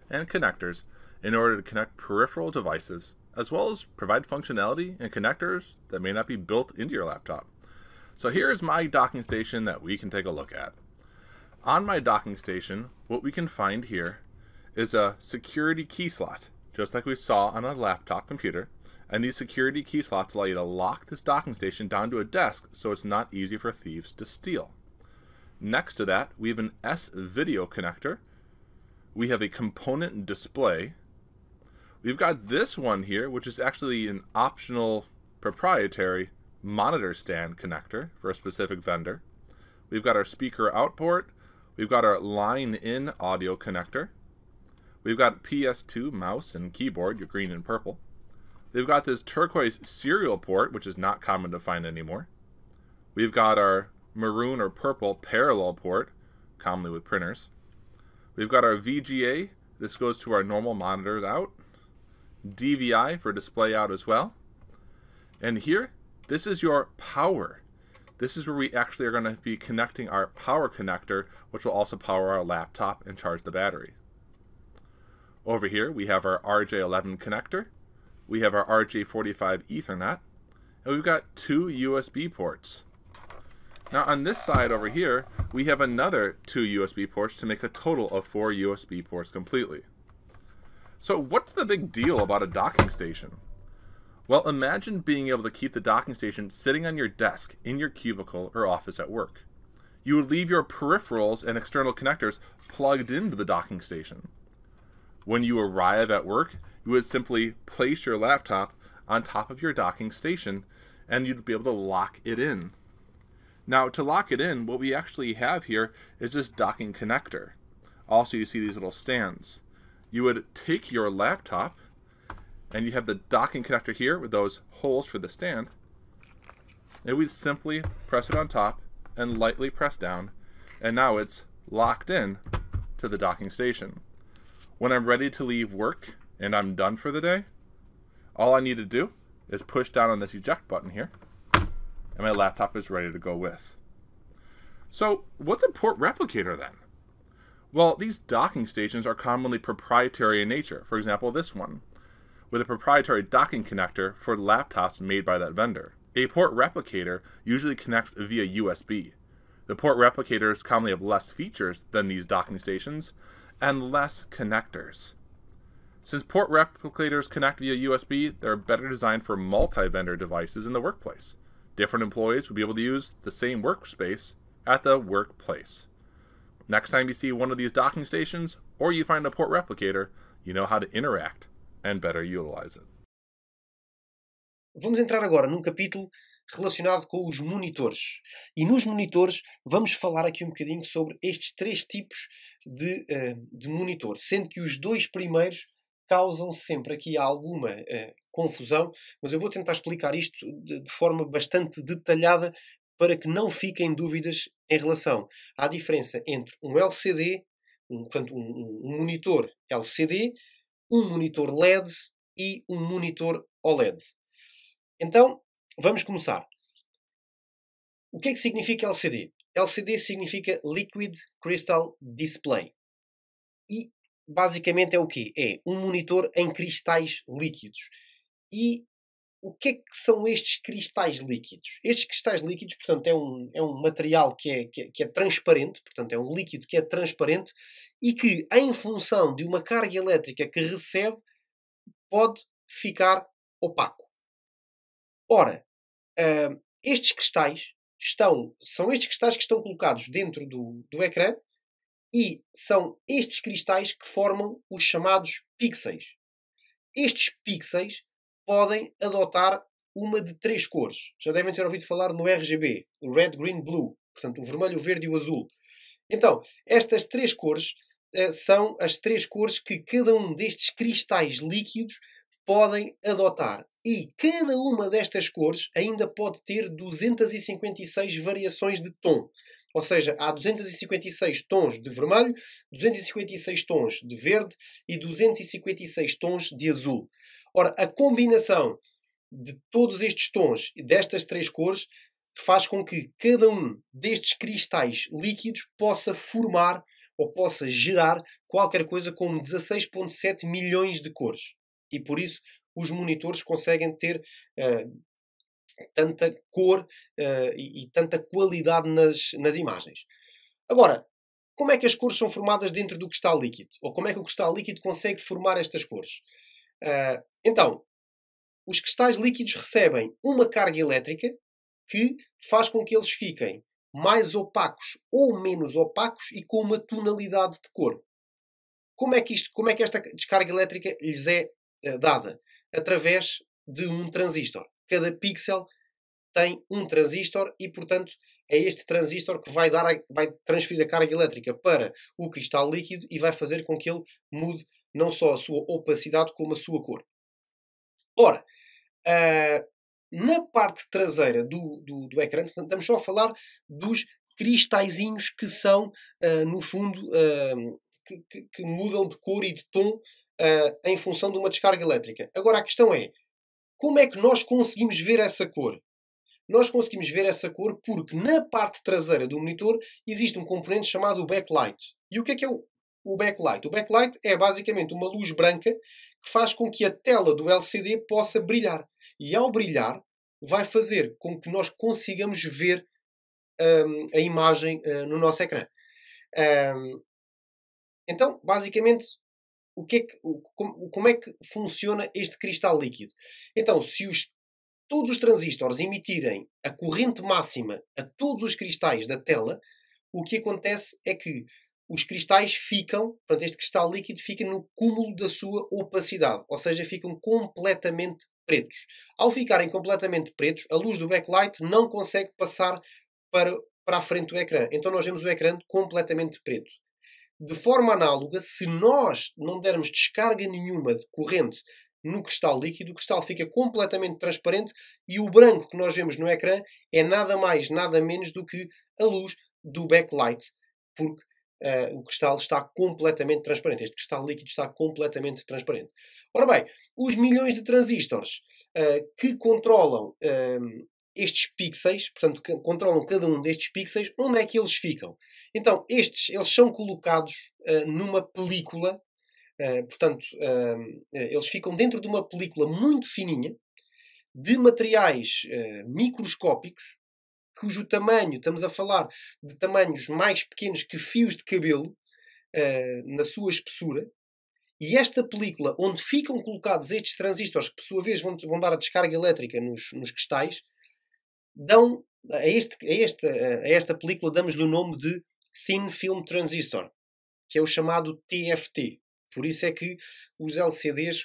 Speaker 2: and connectors in order to connect peripheral devices, as well as provide functionality and connectors that may not be built into your laptop. So here's my docking station that we can take a look at. On my docking station, what we can find here is a security key slot, just like we saw on a laptop computer. And these security key slots allow you to lock this docking station down to a desk so it's not easy for thieves to steal. Next to that, we have an S-video connector. We have a component display. We've got this one here, which is actually an optional proprietary monitor stand connector for a specific vendor. We've got our speaker out port. We've got our line-in audio connector. We've got PS2 mouse and keyboard, your green and purple. We've got this turquoise serial port, which is not common to find anymore. We've got our maroon or purple parallel port, commonly with printers. We've got our VGA. This goes to our normal monitors out. DVI for display out as well. And here, this is your power. This is where we actually are going to be connecting our power connector, which will also power our laptop and charge the battery. Over here, we have our RJ11 connector. We have our RJ45 Ethernet, and we've got 2 USB ports. Now on this side over here, we have another 2 USB ports to make a total of 4 USB ports completely. So what's the big deal about a docking station? Well, imagine being able to keep the docking station sitting on your desk in your cubicle or office at work. You would leave your peripherals and external connectors plugged into the docking station. When you arrive at work, you would simply place your laptop on top of your docking station, and you'd be able to lock it in. Now, to lock it in, what we actually have here is this docking connector. Also, you see these little stands. You would take your laptop, and you have the docking connector here with those holes for the stand, and we'd simply press it on top and lightly press down, and now it's locked in to the docking station. When I'm ready to leave work and I'm done for the day, all I need to do is push down on this eject button here, and my laptop is ready to go with. So what's a port replicator then? Well, these docking stations are commonly proprietary in nature. For example, this one, with a proprietary docking connector for laptops made by that vendor. A port replicator usually connects via USB. The port replicators commonly have less features than these docking stations and less connectors. Since port replicators connect via USB, they're better designed for multi-vendor devices in the workplace. Different employees will be able to use the same workspace at the workplace. Next time you see one of these docking stations, or you find a port replicator, you know how to interact and better utilize it.
Speaker 1: Vamos entrar agora num capítulo relacionado com os monitores. E nos monitores vamos falar aqui um bocadinho sobre estes três tipos de monitor, sendo que os dois primeiros causam sempre aqui alguma confusão, mas eu vou tentar explicar isto de forma bastante detalhada para que não fiquem dúvidas em relação à diferença entre um LCD, portanto um monitor LCD, um monitor LED e um monitor OLED. Então, vamos começar. O que é que significa LCD? LCD significa Liquid Crystal Display. E, basicamente, é o quê? É um monitor em cristais líquidos. E o que é que são estes cristais líquidos? Estes cristais líquidos, portanto, é um material que é transparente, portanto, é um líquido que é transparente e que, em função de uma carga elétrica que recebe, pode ficar opaco. Ora, estes cristais são estes cristais que estão colocados dentro do ecrã e são estes cristais que formam os chamados pixels. Estes pixels podem adotar uma de três cores. Já devem ter ouvido falar no RGB, o Red, Green, Blue. Portanto, o vermelho, o verde e o azul. Então, estas três cores são as três cores que cada um destes cristais líquidos podem adotar. E cada uma destas cores ainda pode ter 256 variações de tom. Ou seja, há 256 tons de vermelho, 256 tons de verde e 256 tons de azul. Ora, a combinação de todos estes tons e destas três cores faz com que cada um destes cristais líquidos possa formar ou possa gerar qualquer coisa como 16,7 milhões de cores. E por isso os monitores conseguem ter tanta cor e tanta qualidade nas imagens. Agora, como é que as cores são formadas dentro do cristal líquido? Ou como é que o cristal líquido consegue formar estas cores? Então, os cristais líquidos recebem uma carga elétrica que faz com que eles fiquem mais opacos ou menos opacos e com uma tonalidade de cor. Como é que esta descarga elétrica lhes é dada? Através de um transistor. Cada pixel tem um transistor e, portanto, é este transistor que vai transferir a carga elétrica para o cristal líquido e vai fazer com que ele mude não só a sua opacidade como a sua cor. Ora, na parte traseira do ecrã, portanto, estamos só a falar dos cristalzinhos que são, no fundo, que mudam de cor e de tom em função de uma descarga elétrica. Agora a questão é, como é que nós conseguimos ver essa cor? Nós conseguimos ver essa cor porque na parte traseira do monitor existe um componente chamado backlight. E o que é o backlight? O backlight é basicamente uma luz branca que faz com que a tela do LCD possa brilhar. E ao brilhar vai fazer com que nós consigamos ver a imagem no nosso ecrã. Então, basicamente, como é que funciona este cristal líquido? Então, se todos os transistores emitirem a corrente máxima a todos os cristais da tela, o que acontece é que os cristais portanto, este cristal líquido fica no cúmulo da sua opacidade, ou seja, ficam completamente pretos. Ao ficarem completamente pretos, a luz do backlight não consegue passar para a frente do ecrã. Então nós vemos o ecrã completamente preto. De forma análoga, se nós não dermos descarga nenhuma de corrente no cristal líquido, o cristal fica completamente transparente e o branco que nós vemos no ecrã é nada mais, nada menos do que a luz do backlight, porque o cristal está completamente transparente. Este cristal líquido está completamente transparente. Ora bem, os milhões de transistores que controlam estes pixels, portanto, que controlam cada um destes pixels, onde é que eles ficam? Então, eles são colocados numa película, portanto, eles ficam dentro de uma película muito fininha, de materiais microscópicos, cujo tamanho, estamos a falar de tamanhos mais pequenos que fios de cabelo, na sua espessura, e esta película, onde ficam colocados estes transistores, que por sua vez vão dar a descarga elétrica nos cristais, dão a esta película damos-lhe o nome de Thin Film Transistor, que é o chamado TFT. Por isso é que os LCDs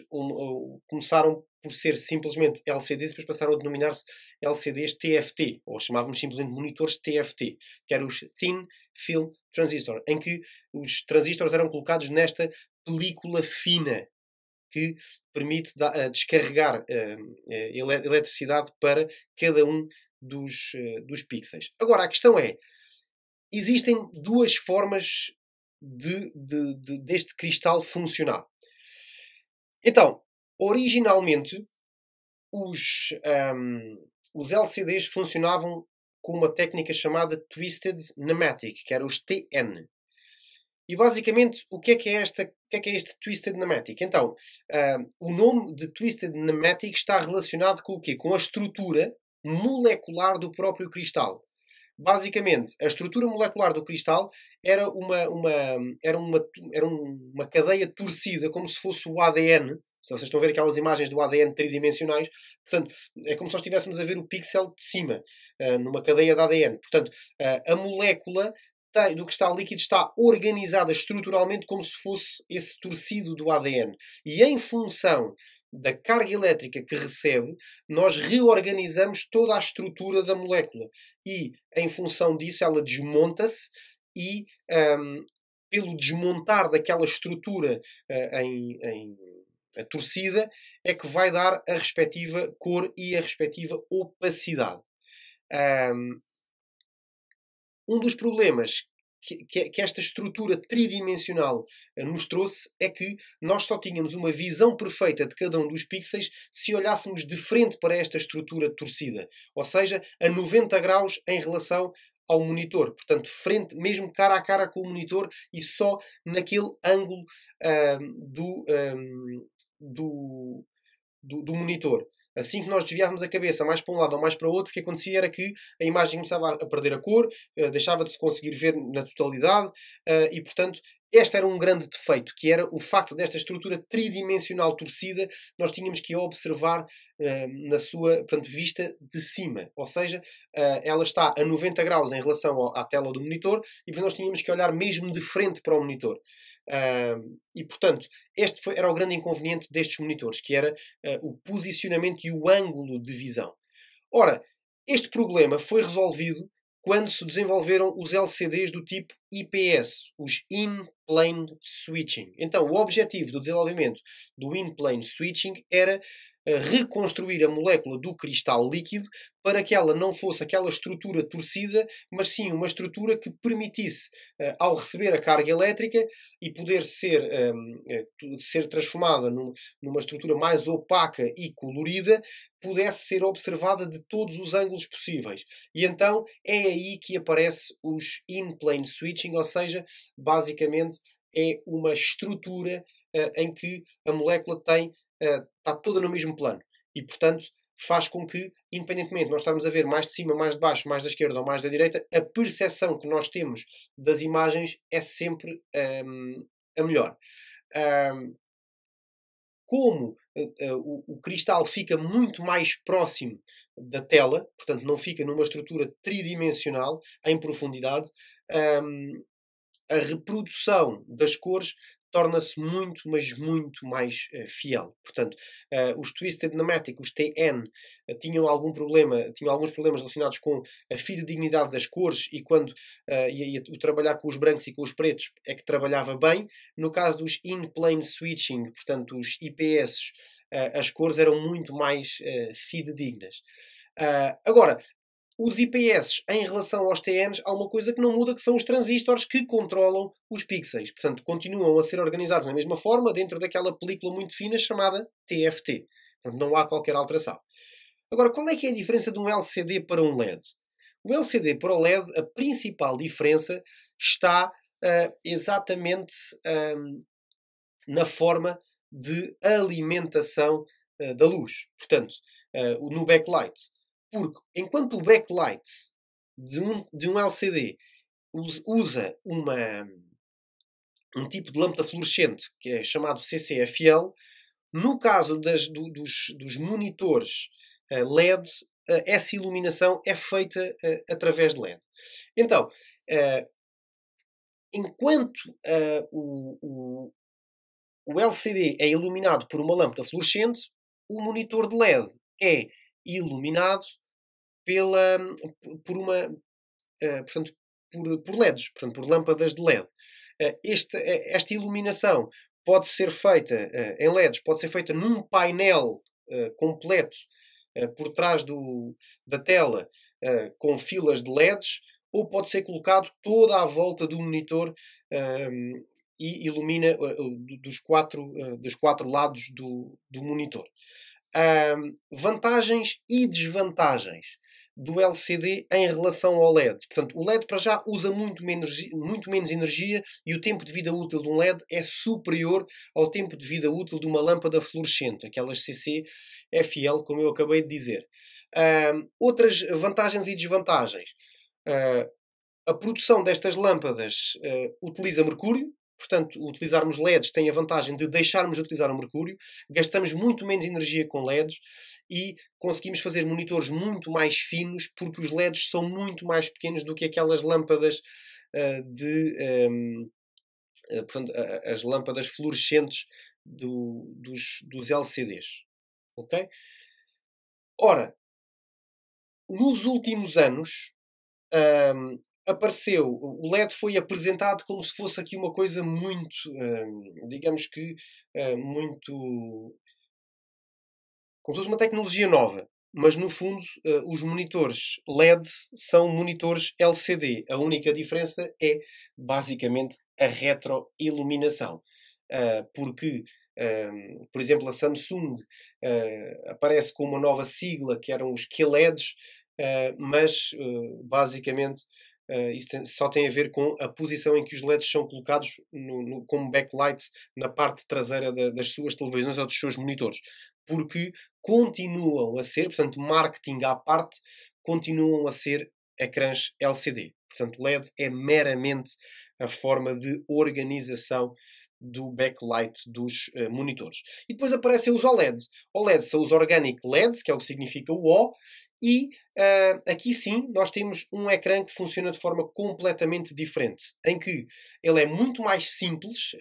Speaker 1: começaram por ser simplesmente LCDs e depois passaram a denominar-se LCDs TFT, ou chamávamos simplesmente monitores TFT, que eram os Thin Film Transistor, em que os transistores eram colocados nesta película fina que permite descarregar eletricidade para cada um dos pixels. Agora, a questão é, existem duas formas deste cristal funcionar. Então, originalmente, os LCDs funcionavam com uma técnica chamada Twisted Nematic, que era os TN. E basicamente, o que é este Twisted Nematic? Então, o nome de Twisted Nematic está relacionado com o quê? Com a estrutura molecular do próprio cristal. Basicamente, a estrutura molecular do cristal era uma cadeia torcida, como se fosse o ADN. Se vocês estão a ver aquelas imagens do ADN tridimensionais, portanto, é como se nós estivéssemos a ver o pixel de cima, numa cadeia de ADN. Portanto, a molécula do cristal líquido está organizada estruturalmente como se fosse esse torcido do ADN. E em função da carga elétrica que recebe, nós reorganizamos toda a estrutura da molécula. E, em função disso, ela desmonta-se e, pelo desmontar daquela estrutura a torcida, é que vai dar a respectiva cor e a respectiva opacidade. Um dos problemas que esta estrutura tridimensional nos trouxe é que nós só tínhamos uma visão perfeita de cada um dos pixels se olhássemos de frente para esta estrutura torcida. Ou seja, a 90 graus em relação ao monitor. Portanto, frente, mesmo cara a cara com o monitor e só naquele ângulo do monitor. Assim que nós desviávamos a cabeça mais para um lado ou mais para o outro, o que acontecia era que a imagem começava a perder a cor, deixava de se conseguir ver na totalidade e, portanto, este era um grande defeito, que era o facto desta estrutura tridimensional torcida, nós tínhamos que a observar na sua, portanto, vista de cima. Ou seja, ela está a 90 graus em relação à tela do monitor e nós tínhamos que olhar mesmo de frente para o monitor. E, portanto, era o grande inconveniente destes monitores, que era o posicionamento e o ângulo de visão. Ora, este problema foi resolvido quando se desenvolveram os LCDs do tipo IPS, os In-Plane Switching. Então, o objetivo do desenvolvimento do In-Plane Switching era reconstruir a molécula do cristal líquido para que ela não fosse aquela estrutura torcida, mas sim uma estrutura que permitisse, ao receber a carga elétrica e poder ser transformada numa estrutura mais opaca e colorida, pudesse ser observada de todos os ângulos possíveis. E então é aí que aparece os in-plane switching, ou seja, basicamente é uma estrutura em que a molécula está toda no mesmo plano. E, portanto, faz com que, independentemente de nós estarmos a ver mais de cima, mais de baixo, mais da esquerda ou mais da direita, a percepção que nós temos das imagens é sempre a melhor. Como o cristal fica muito mais próximo da tela, portanto não fica numa estrutura tridimensional em profundidade, a reprodução das cores torna-se muito, mas muito mais fiel. Portanto, os Twisted Nematic, os TN, tinham alguns problemas relacionados com a fidedignidade das cores e quando o trabalhar com os brancos e com os pretos é que trabalhava bem. No caso dos In-Plane Switching, portanto, os IPS, as cores eram muito mais fidedignas. Agora, os IPS em relação aos TNs, há uma coisa que não muda, que são os transistores que controlam os pixels. Portanto, continuam a ser organizados da mesma forma, dentro daquela película muito fina chamada TFT. Portanto, não há qualquer alteração. Agora, qual é que é a diferença de um LCD para um LED? O LCD para o LED, a principal diferença está exatamente na forma de alimentação da luz. Portanto, no backlight. Porque enquanto o backlight de um LCD usa um tipo de lâmpada fluorescente que é chamado CCFL, no caso dos monitores LED, essa iluminação é feita através de LED. Então, enquanto o LCD é iluminado por uma lâmpada fluorescente, o monitor de LED é iluminado por LEDs, portanto, por lâmpadas de LED. Esta iluminação pode ser feita em LEDs, pode ser feita num painel completo por trás da tela com filas de LEDs, ou pode ser colocado toda à volta do monitor e ilumina dos quatro lados do monitor. Vantagens e desvantagens do LCD em relação ao LED. Portanto, o LED para já usa muito menos energia e o tempo de vida útil de um LED é superior ao tempo de vida útil de uma lâmpada fluorescente, aquelas CCFL, como eu acabei de dizer. Outras vantagens e desvantagens. A produção destas lâmpadas utiliza mercúrio. Portanto, utilizarmos LEDs tem a vantagem de deixarmos de utilizar o mercúrio, gastamos muito menos energia com LEDs e conseguimos fazer monitores muito mais finos porque os LEDs são muito mais pequenos do que aquelas lâmpadas portanto, as lâmpadas fluorescentes dos LCDs. Ok? Ora, nos últimos anos, o LED foi apresentado como se fosse aqui uma coisa muito, digamos que, como se fosse uma tecnologia nova. Mas, no fundo, os monitores LED são monitores LCD. A única diferença é, basicamente, a retroiluminação. Porque, por exemplo, a Samsung aparece com uma nova sigla, que eram os QLEDs, mas, basicamente, isso só tem a ver com a posição em que os LEDs são colocados como backlight na parte traseira das suas televisões ou dos seus monitores. Porque continuam a ser, portanto, marketing à parte, continuam a ser ecrãs LCD. Portanto, LED é meramente a forma de organização do backlight dos monitores. E depois aparecem os OLEDs. OLEDs são os Organic LEDs, que é o que significa o O, e aqui sim nós temos um ecrã que funciona de forma completamente diferente, em que ele é muito mais simples,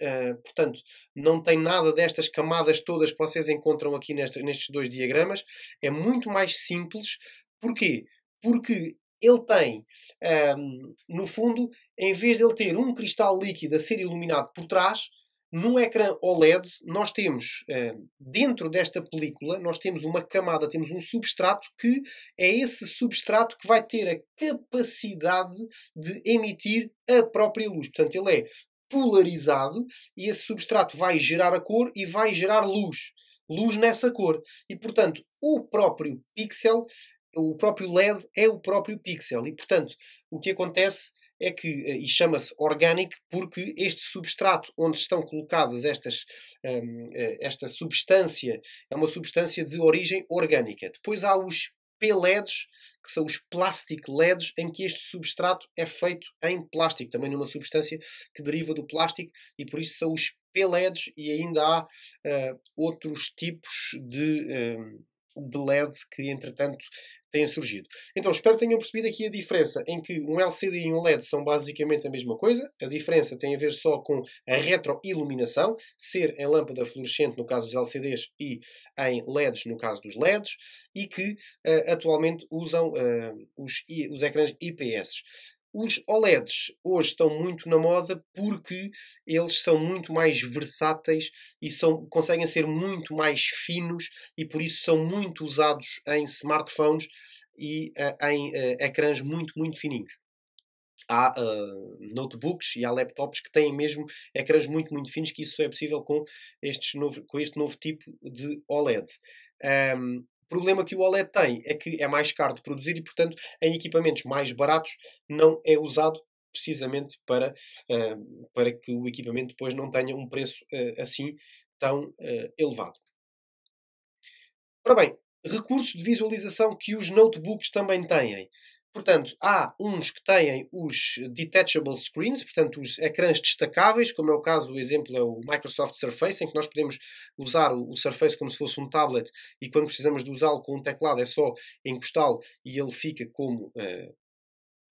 Speaker 1: portanto não tem nada destas camadas todas que vocês encontram aqui nestes dois diagramas, é muito mais simples. Porquê? Porque ele tem, no fundo, em vez de ele ter um cristal líquido a ser iluminado por trás, num ecrã OLED, nós temos, dentro desta película, nós temos uma camada, temos um substrato que é esse substrato que vai ter a capacidade de emitir a própria luz. Portanto, ele é polarizado e esse substrato vai gerar a cor e vai gerar luz. Luz nessa cor. E, portanto, o próprio pixel, o próprio LED é o próprio pixel. E, portanto, o que acontece é que, e chama-se Organic, porque este substrato onde estão colocadas esta substância é uma substância de origem orgânica. Depois há os PLEDs, que são os Plastic LEDs, em que este substrato é feito em plástico, também numa substância que deriva do plástico, e por isso são os PLEDs, e ainda há outros tipos de LED que, entretanto, têm surgido. Então, espero que tenham percebido aqui a diferença em que um LCD e um LED são basicamente a mesma coisa. A diferença tem a ver só com a retroiluminação, ser em lâmpada fluorescente no caso dos LCDs e em LEDs no caso dos LEDs, e que atualmente usam os ecrãs IPS. Os OLEDs hoje estão muito na moda porque eles são muito mais versáteis e conseguem ser muito mais finos e por isso são muito usados em smartphones e em ecrãs muito, muito fininhos. Há notebooks e há laptops que têm mesmo ecrãs muito, muito finos, que isso só é possível com este novo tipo de OLED. O problema que o OLED tem é que é mais caro de produzir e, portanto, em equipamentos mais baratos não é usado precisamente para que o equipamento depois não tenha um preço assim tão elevado. Ora bem, recursos de visualização que os notebooks também têm. Portanto, há uns que têm os detachable screens, portanto, os ecrãs destacáveis, como é o caso, o exemplo é o Microsoft Surface, em que nós podemos usar o Surface como se fosse um tablet e quando precisamos de usá-lo com um teclado é só encostá-lo e ele fica como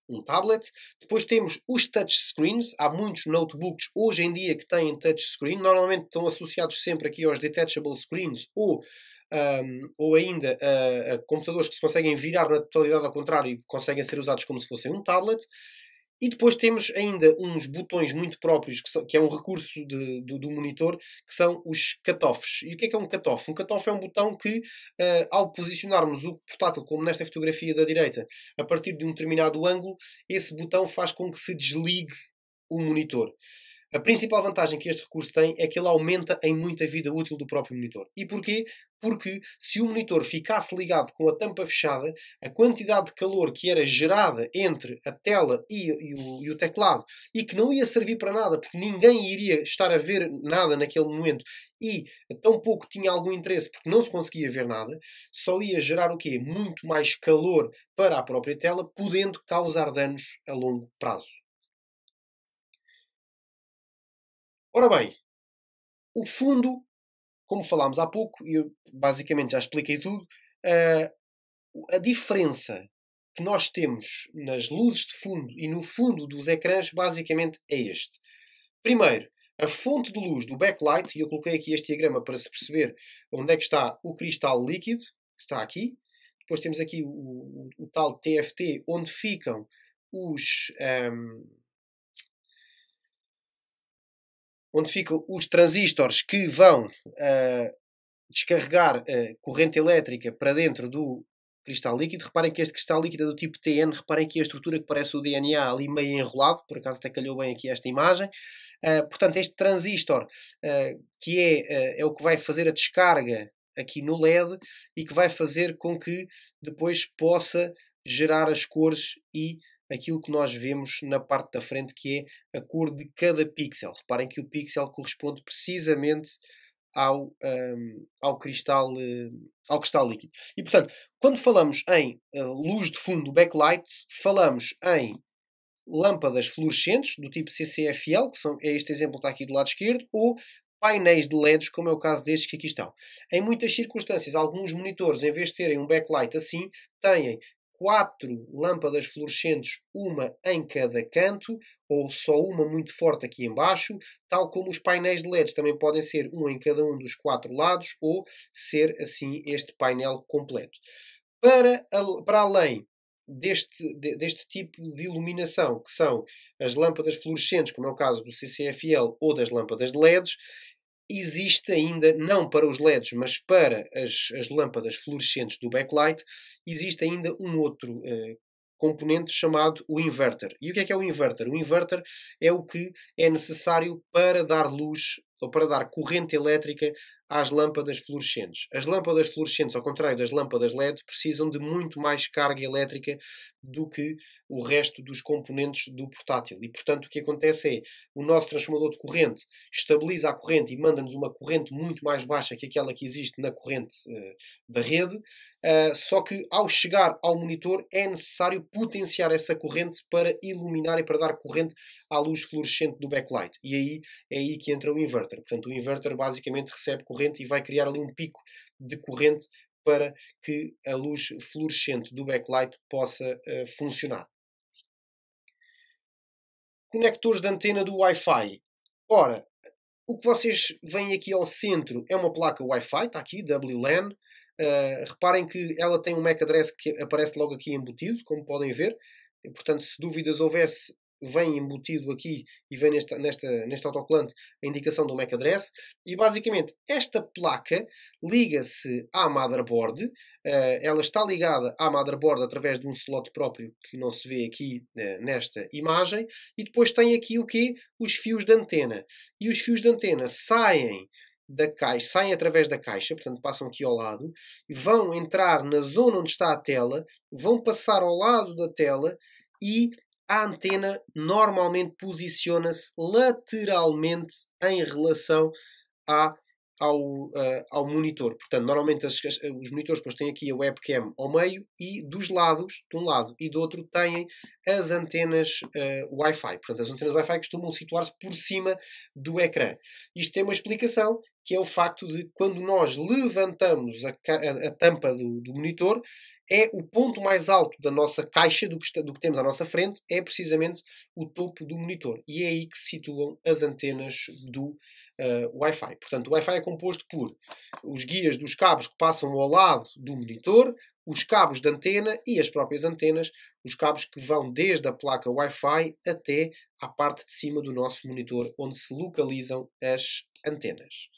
Speaker 1: um tablet. Depois temos os touchscreens. Há muitos notebooks hoje em dia que têm touchscreen. Normalmente estão associados sempre aqui aos detachable screens ou ainda a computadores que se conseguem virar na totalidade ao contrário e conseguem ser usados como se fossem um tablet. E depois temos ainda uns botões muito próprios, que é um recurso do monitor, que são os cutoffs. E o que é um cutoff? Um cutoff é um botão que, ao posicionarmos o portátil, como nesta fotografia da direita, a partir de um determinado ângulo, esse botão faz com que se desligue o monitor. A principal vantagem que este recurso tem é que ele aumenta em muito a vida útil do próprio monitor. E porquê? Porque se o monitor ficasse ligado com a tampa fechada, a quantidade de calor que era gerada entre a tela e o teclado e que não ia servir para nada, porque ninguém iria estar a ver nada naquele momento e tão pouco tinha algum interesse porque não se conseguia ver nada, só ia gerar o quê? Muito mais calor para a própria tela, podendo causar danos a longo prazo. Ora bem, o fundo, como falámos há pouco, e eu basicamente já expliquei tudo, a diferença que nós temos nas luzes de fundo e no fundo dos ecrãs basicamente é este. Primeiro, a fonte de luz do backlight, e eu coloquei aqui este diagrama para se perceber onde é que está o cristal líquido, que está aqui. Depois temos aqui o tal TFT, onde ficam os transistores que vão descarregar corrente elétrica para dentro do cristal líquido. Reparem que este cristal líquido é do tipo TN. Reparem que a estrutura que parece o DNA ali meio enrolado. Por acaso até calhou bem aqui esta imagem. Portanto, este transistor que é o que vai fazer a descarga aqui no LED e que vai fazer com que depois possa gerar as cores e aquilo que nós vemos na parte da frente, que é a cor de cada pixel. Reparem que o pixel corresponde precisamente ao cristal líquido. E, portanto, quando falamos em luz de fundo backlight, falamos em lâmpadas fluorescentes, do tipo CCFL, é este exemplo que está aqui do lado esquerdo, ou painéis de LEDs, como é o caso destes que aqui estão. Em muitas circunstâncias, alguns monitores, em vez de terem um backlight assim, têm 4 lâmpadas fluorescentes, uma em cada canto, ou só uma muito forte aqui em baixo, tal como os painéis de LEDs também podem ser um em cada um dos 4 lados, ou ser assim este painel completo. Para além deste tipo de iluminação, que são as lâmpadas fluorescentes, como é o caso do CCFL ou das lâmpadas de LEDs, existe ainda, não para os LEDs, mas para as lâmpadas fluorescentes do backlight, existe ainda um outro componente chamado o inverter. E o que é o inverter? O inverter é o que é necessário para dar luz ou para dar corrente elétrica às lâmpadas fluorescentes. As lâmpadas fluorescentes, ao contrário das lâmpadas LED, precisam de muito mais carga elétrica do que o resto dos componentes do portátil. E, portanto, o que acontece é o nosso transformador de corrente estabiliza a corrente e manda-nos uma corrente muito mais baixa que aquela que existe na corrente da rede. Só que ao chegar ao monitor é necessário potenciar essa corrente para iluminar e para dar corrente à luz fluorescente do backlight. E aí é aí que entra o inverter. Portanto, o inverter basicamente recebe corrente e vai criar ali um pico de corrente para que a luz fluorescente do backlight possa funcionar. Conectores de antena do Wi-Fi. Ora, o que vocês veem aqui ao centro é uma placa Wi-Fi, está aqui, WLAN. Reparem que ela tem um MAC address que aparece logo aqui embutido, como podem ver. E, portanto, se dúvidas houvesse, vem embutido aqui e vem neste autocolante a indicação do MAC address. E basicamente esta placa liga-se à motherboard. Ela está ligada à motherboard através de um slot próprio que não se vê aqui nesta imagem. E depois tem aqui o quê? Os fios de antena. E os fios de antena saem da caixa, saem através da caixa, portanto passam aqui ao lado, e vão entrar na zona onde está a tela, vão passar ao lado da tela e a antena normalmente posiciona-se lateralmente em relação ao monitor. Portanto, normalmente os monitores depois têm aqui a webcam ao meio e dos lados, de um lado e do outro, têm as antenas Wi-Fi. Portanto, as antenas Wi-Fi costumam situar-se por cima do ecrã. Isto tem uma explicação, que é o facto de quando nós levantamos a tampa do monitor, é o ponto mais alto da nossa caixa, do que temos à nossa frente, é precisamente o topo do monitor. E é aí que se situam as antenas do Wi-Fi. Portanto, o Wi-Fi é composto por os guias dos cabos que passam ao lado do monitor, os cabos de antena e as próprias antenas, os cabos que vão desde a placa Wi-Fi até à parte de cima do nosso monitor, onde se localizam as antenas.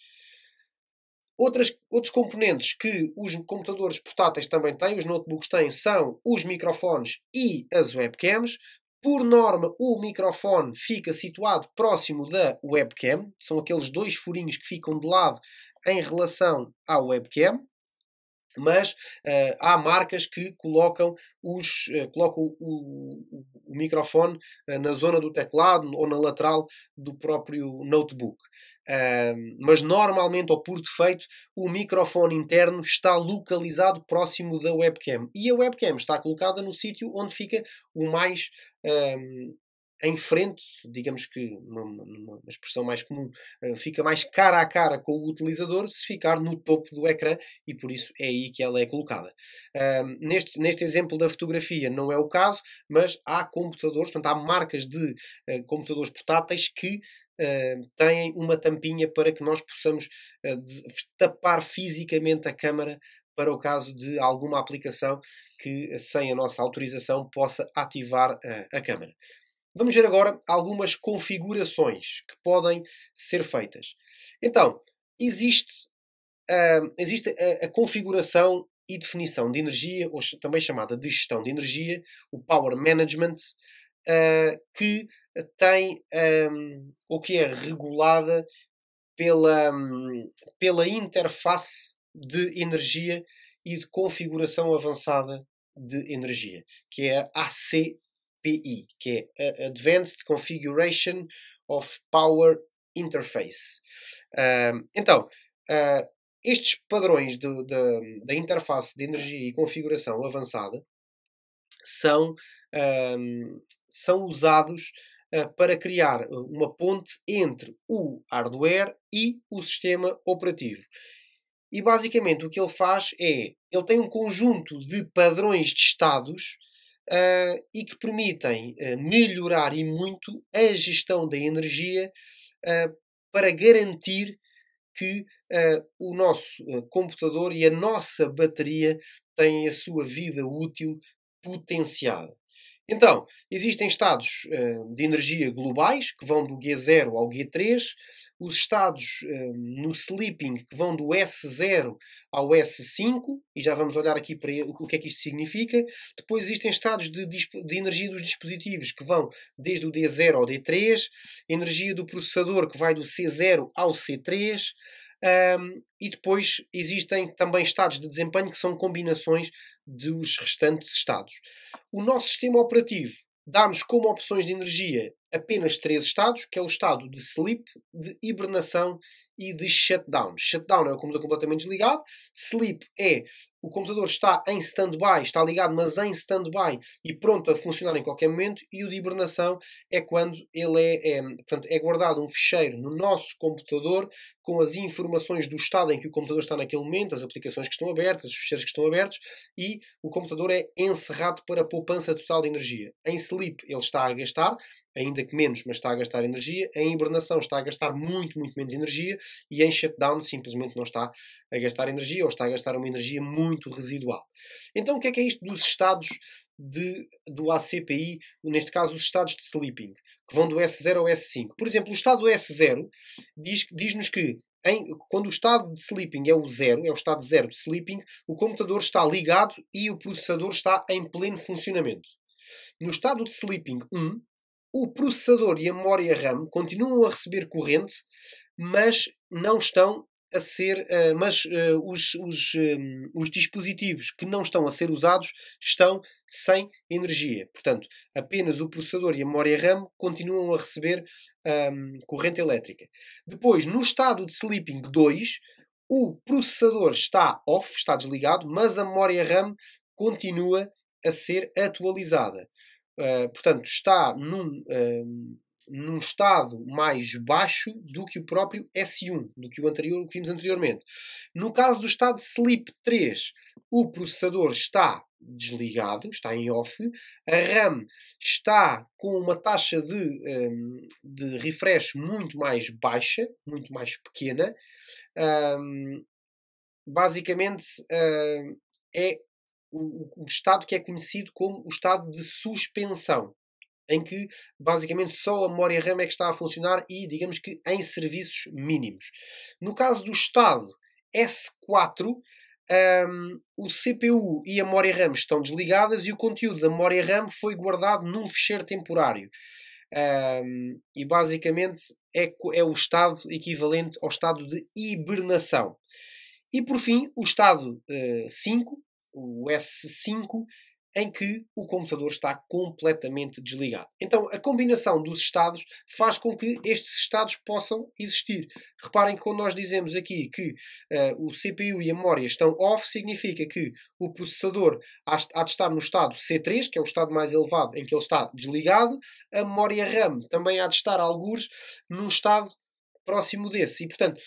Speaker 1: Outros componentes que os computadores portáteis também têm, os notebooks têm, são os microfones e as webcams. Por norma, o microfone fica situado próximo da webcam. São aqueles dois furinhos que ficam de lado em relação à webcam. Mas há marcas que colocam o microfone na zona do teclado ou na lateral do próprio notebook. Mas normalmente, ou por defeito, o microfone interno está localizado próximo da webcam. E a webcam está colocada no sítio onde fica o mais em frente, digamos que numa expressão mais comum, fica mais cara a cara com o utilizador se ficar no topo do ecrã, e por isso é aí que ela é colocada. Neste exemplo da fotografia não é o caso, mas há computadores, portanto há marcas de computadores portáteis que têm uma tampinha para que nós possamos tapar fisicamente a câmara para o caso de alguma aplicação que, sem a nossa autorização, possa ativar a câmara. Vamos ver agora algumas configurações que podem ser feitas. Então, existe a configuração e definição de energia, ou também chamada de gestão de energia, o Power Management, que tem, ou que é regulada pela interface de energia e de configuração avançada de energia, que é a ACPI, que é a Advanced Configuration of Power Interface. Então, estes padrões da interface de energia e configuração avançada são usados para criar uma ponte entre o hardware e o sistema operativo. E basicamente o que ele faz é, ele tem um conjunto de padrões de estados e que permitem melhorar e muito a gestão da energia para garantir que o nosso computador e a nossa bateria têm a sua vida útil potenciada. Então, existem estados de energia globais, que vão do G0 ao G3, os estados no sleeping, que vão do S0 ao S5, e já vamos olhar aqui para o que é que isto significa. Depois existem estados de energia dos dispositivos, que vão desde o D0 ao D3, energia do processador, que vai do C0 ao C3, e depois existem também estados de desempenho que são combinações dos restantes estados. O nosso sistema operativo dá-nos como opções de energia apenas 3 estados, que é o estado de sleep, de hibernação e de shutdown. Shutdown é o computador completamente desligado. Sleep é o computador está em stand-by, está ligado, mas em stand-by e pronto a funcionar em qualquer momento. E o de hibernação é quando ele portanto, é guardado um ficheiro no nosso computador com as informações do estado em que o computador está naquele momento, as aplicações que estão abertas, os ficheiros que estão abertos, e o computador é encerrado para a poupança total de energia. Em sleep ele está a gastar, ainda que menos, mas está a gastar energia. Em hibernação está a gastar muito, muito menos energia. E em shutdown simplesmente não está a gastar energia ou está a gastar uma energia muito residual. Então o que é isto dos estados do ACPI, neste caso os estados de sleeping, que vão do S0 ao S5? Por exemplo, o estado S0 diz-nos que quando o estado de sleeping é o zero, é o estado zero de sleeping, o computador está ligado e o processador está em pleno funcionamento. No estado de sleeping 1, o processador e a memória RAM continuam a receber corrente, mas não estão a ser. Os dispositivos que não estão a ser usados estão sem energia. Portanto, apenas o processador e a memória RAM continuam a receber corrente elétrica. Depois, no estado de Sleeping 2, o processador está off, está desligado, mas a memória RAM continua a ser atualizada. Portanto, está num estado mais baixo do que o próprio S1, do que o que vimos anteriormente. No caso do estado de Sleep 3, o processador está desligado, está em off, a RAM está com uma taxa de refresh muito mais baixa, muito mais pequena. Basicamente, é o estado que é conhecido como o estado de suspensão, em que basicamente só a memória RAM é que está a funcionar e digamos que em serviços mínimos. No caso do estado S4, o CPU e a memória RAM estão desligadas e o conteúdo da memória RAM foi guardado num ficheiro temporário. E basicamente é o estado equivalente ao estado de hibernação. E por fim, o estado 5, o S5, em que o computador está completamente desligado. Então, a combinação dos estados faz com que estes estados possam existir. Reparem que quando nós dizemos aqui que o CPU e a memória estão off, significa que o processador há de estar no estado C3, que é o estado mais elevado em que ele está desligado, a memória RAM também há de estar, algures, num estado próximo desse. E, portanto,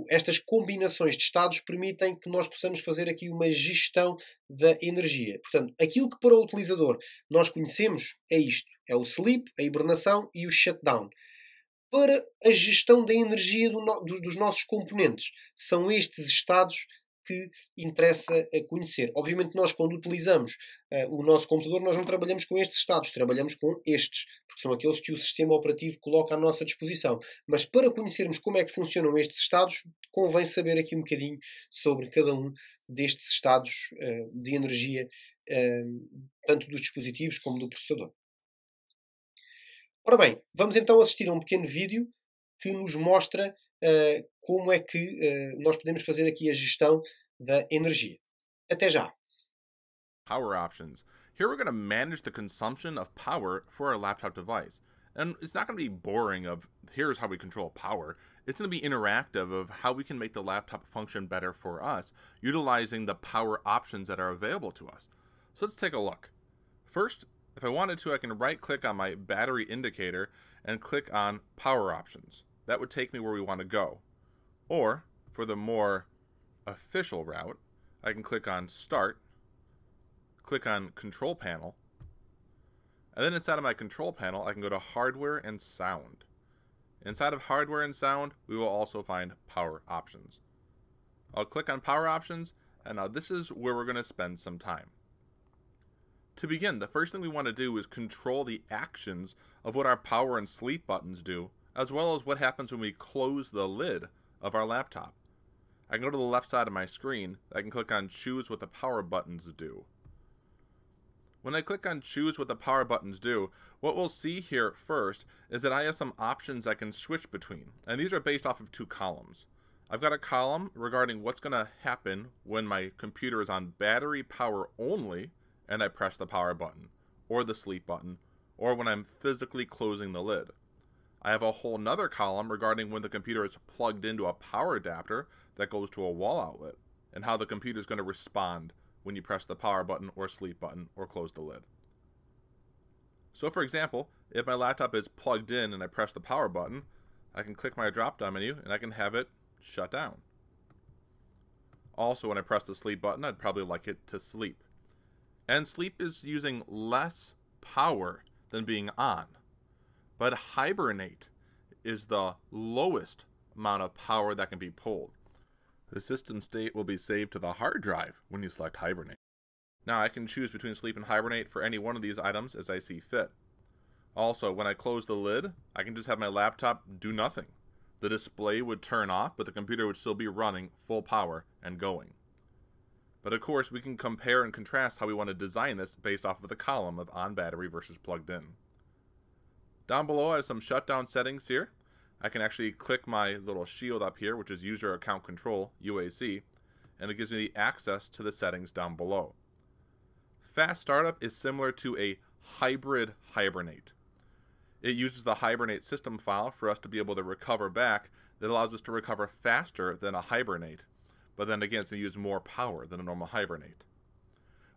Speaker 1: estas combinações de estados permitem que nós possamos fazer aqui uma gestão da energia. Portanto, aquilo que para o utilizador nós conhecemos é isto. É o sleep, a hibernação e o shutdown. Para a gestão da energia dos nossos componentes, são estes estados que interessa conhecer. Obviamente nós, quando utilizamos o nosso computador, nós não trabalhamos com estes estados, trabalhamos com estes, porque são aqueles que o sistema operativo coloca à nossa disposição. Mas para conhecermos como é que funcionam estes estados, convém saber aqui um bocadinho sobre cada um destes estados de energia, tanto dos dispositivos como do processador. Ora bem, vamos então assistir a um pequeno vídeo que nos mostra como é que nós podemos fazer aqui a gestão da energia. Até já!
Speaker 2: Power options. Here we're going to manage the consumption of power for our laptop device. And it's not going to be boring of here's how we control power. It's going to be interactive of how we can make the laptop function better for us, utilizing the power options that are available to us. So let's take a look. First, if I wanted to, I can right click on my battery indicator and click on power options. That would take me where we want to go. Or, for the more official route, I can click on start, click on control panel, and then inside of my control panel, I can go to hardware and sound. Inside of hardware and sound, we will also find power options. I'll click on power options, and now this is where we're going to spend some time. To begin, the first thing we want to do is control the actions of what our power and sleep buttons do, as well as what happens when we close the lid of our laptop. I can go to the left side of my screen. I can click on choose what the power buttons do. When I click on choose what the power buttons do, what we'll see here first is that I have some options I can switch between, and these are based off of two columns. I've got a column regarding what's going to happen when my computer is on battery power only and I press the power button, or the sleep button, or when I'm physically closing the lid. I have a whole nother column regarding when the computer is plugged into a power adapter that goes to a wall outlet, and how the computer is going to respond when you press the power button or sleep button or close the lid. So for example, if my laptop is plugged in and I press the power button, I can click my drop down menu and I can have it shut down. Also, when I press the sleep button, I'd probably like it to sleep. And sleep is using less power than being on. But hibernate is the lowest amount of power that can be pulled. The system state will be saved to the hard drive when you select hibernate. Now I can choose between sleep and hibernate for any one of these items as I see fit. Also, when I close the lid, I can just have my laptop do nothing. The display would turn off, but the computer would still be running full power and going. But of course, we can compare and contrast how we want to design this based off of the column of on battery versus plugged in. Down below, I have some shutdown settings here. I can actually click my little shield up here, which is User Account Control, UAC, and it gives me the access to the settings down below. Fast Startup is similar to a hybrid hibernate. It uses the hibernate system file for us to be able to recover back that allows us to recover faster than a hibernate, but then again it's going to use more power than a normal hibernate.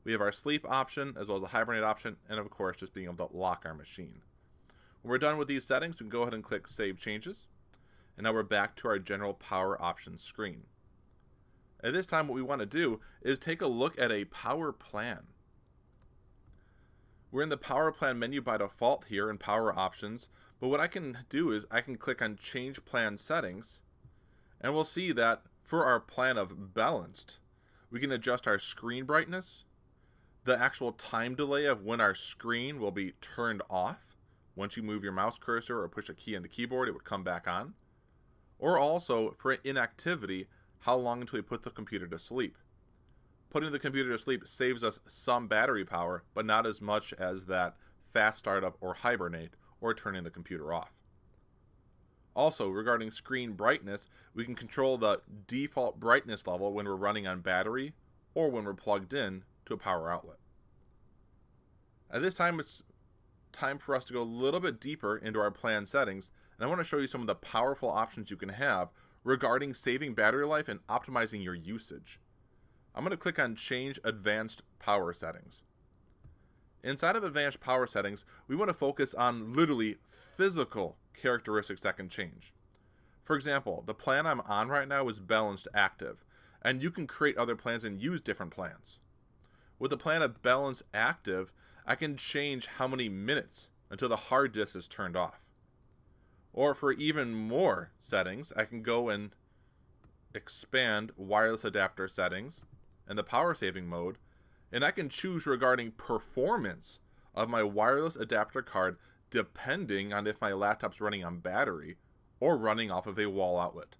Speaker 2: We have our sleep option as well as a hibernate option, and of course just being able to lock our machine. When we're done with these settings, we can go ahead and click Save Changes, and now we're back to our general power options screen. At this time, what we want to do is take a look at a power plan. We're in the power plan menu by default here in power options, but what I can do is I can click on Change Plan Settings, and we'll see that for our plan of balanced, we can adjust our screen brightness, the actual time delay of when our screen will be turned off. Once you move your mouse cursor or push a key on the keyboard, it would come back on. Or also, for inactivity, how long until we put the computer to sleep. Putting the computer to sleep saves us some battery power, but not as much as that fast startup or hibernate, or turning the computer off. Also, regarding screen brightness, we can control the default brightness level when we're running on battery, or when we're plugged in to a power outlet. At this time, it's time for us to go a little bit deeper into our plan settings, and I want to show you some of the powerful options you can have regarding saving battery life and optimizing your usage. I'm going to click on Change Advanced Power Settings. Inside of Advanced Power Settings, we want to focus on literally physical characteristics that can change. For example, the plan I'm on right now is Balanced Active, and you can create other plans and use different plans. With the plan of Balanced Active, I can change how many minutes until the hard disk is turned off. Or for even more settings, I can go and expand wireless adapter settings and the power saving mode, and I can choose regarding performance of my wireless adapter card depending on if my laptop's running on battery or running off of a wall outlet.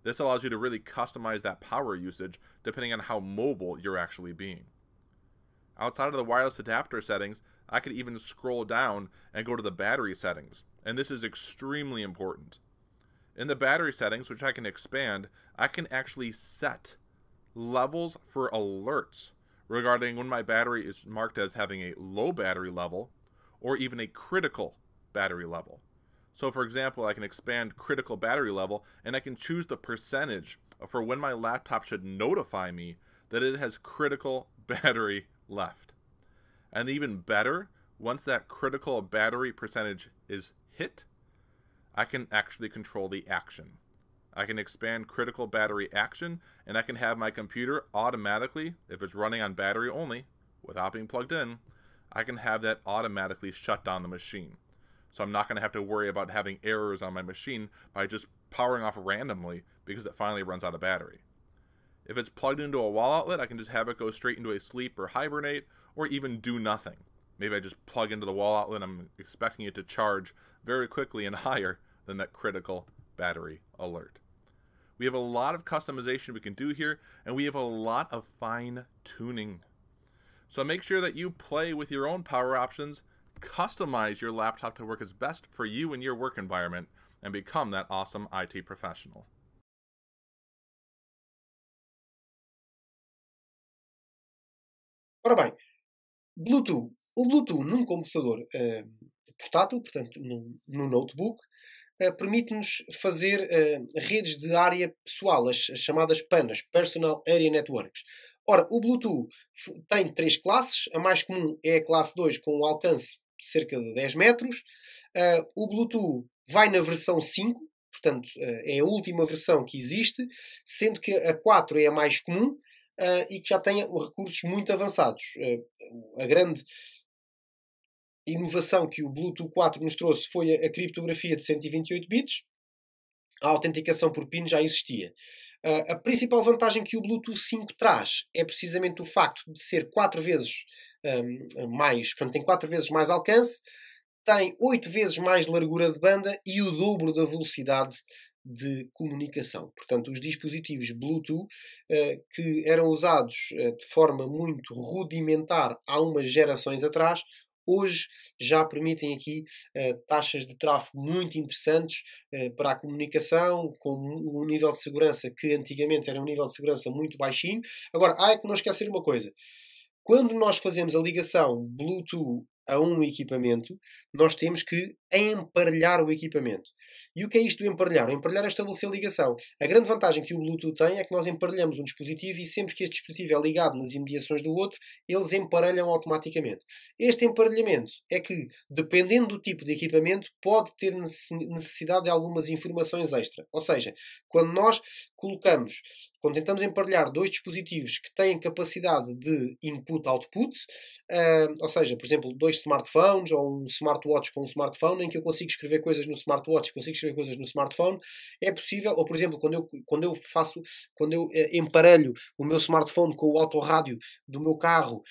Speaker 2: This allows you to really customize that power usage depending on how mobile you're actually being. Outside of the wireless adapter settings, I could even scroll down and go to the battery settings, and this is extremely important. In the battery settings, which I can expand, I can actually set levels for alerts regarding when my battery is marked as having a low battery level or even a critical battery level. So for example, I can expand critical battery level, and I can choose the percentage for when my laptop should notify me that it has critical battery left. And even better, once that critical battery percentage is hit, I can actually control the action. I can expand critical battery action, and I can have my computer automatically, if it's running on battery only, without being plugged in, I can have that automatically shut down the machine. So I'm not going to have to worry about having errors on my machine by just powering off randomly because it finally runs out of battery. If it's plugged into a wall outlet, I can just have it go straight into a sleep or hibernate, or even do nothing. Maybe I just plug into the wall outlet and I'm expecting it to charge very quickly and higher than that critical battery alert. We have a lot of customization we can do here, and we have a lot of fine tuning. So make sure that you play with your own power options, customize your laptop to work as best for you and your work environment, and become that awesome IT professional.
Speaker 1: Ora bem, Bluetooth O Bluetooth num computador portátil, portanto num notebook, permite-nos fazer redes de área pessoal, as chamadas PANs, Personal Area Networks. Ora, o Bluetooth tem três classes. A mais comum é a classe 2, com um alcance de cerca de 10 metros. O Bluetooth vai na versão 5, portanto, é a última versão que existe, sendo que a 4 é a mais comum e que já tem recursos muito avançados. A grande inovação que o Bluetooth 4 nos trouxe foi a criptografia de 128 bits. A autenticação por PIN já existia. A principal vantagem que o Bluetooth 5 traz é precisamente o facto de ser 4 vezes mais, portanto, tem 4 vezes mais alcance, tem 8 vezes mais largura de banda e o dobro da velocidade de comunicação. Portanto, os dispositivos Bluetooth que eram usados de forma muito rudimentar há umas gerações atrás, hoje já permitem aqui taxas de tráfego muito interessantes para a comunicação, com um nível de segurança que antigamente era um nível de segurança muito baixinho. Agora, há que não esquecer uma coisa. Quando nós fazemos a ligação Bluetooth a um equipamento, nós temos que emparelhar o equipamento. E o que é isto do emparelhar? O emparelhar é estabelecer ligação. A grande vantagem que o Bluetooth tem é que nós emparelhamos um dispositivo e sempre que este dispositivo é ligado nas imediações do outro, eles emparelham automaticamente. Este emparelhamento é que, dependendo do tipo de equipamento, pode ter necessidade de algumas informações extra. Ou seja, quando nós quando tentamos emparelhar dois dispositivos que têm capacidade de input-output, ou seja, por exemplo, dois smartphones ou um smartwatch com um smartphone em que eu consigo escrever coisas no smartwatch e consigo escrever coisas no smartphone, é possível, ou por exemplo, quando eu emparelho o meu smartphone com o autorrádio do meu carro,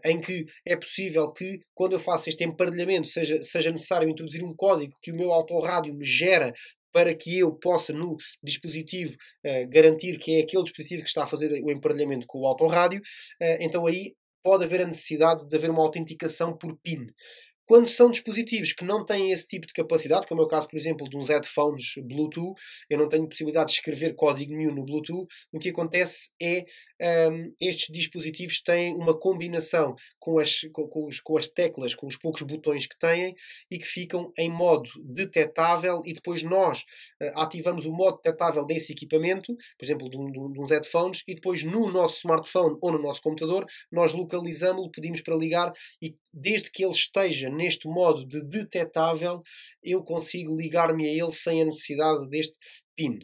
Speaker 1: em que é possível que quando eu faço este emparelhamento seja necessário introduzir um código que o meu autorrádio me gera para que eu possa, no dispositivo, garantir que é aquele dispositivo que está a fazer o emparelhamento com o autorrádio, então aí pode haver a necessidade de haver uma autenticação por PIN. Quando são dispositivos que não têm esse tipo de capacidade, como é o caso, por exemplo, de uns headphones Bluetooth, eu não tenho possibilidade de escrever código nenhum no Bluetooth, o que acontece é estes dispositivos têm uma combinação com as teclas, com os poucos botões que têm e que ficam em modo detetável e depois nós ativamos o modo detetável desse equipamento, por exemplo, de uns headphones, e depois no nosso smartphone ou no nosso computador nós localizamos-lo, pedimos para ligar e desde que ele esteja neste modo de detetável, eu consigo ligar-me a ele sem a necessidade deste PIN.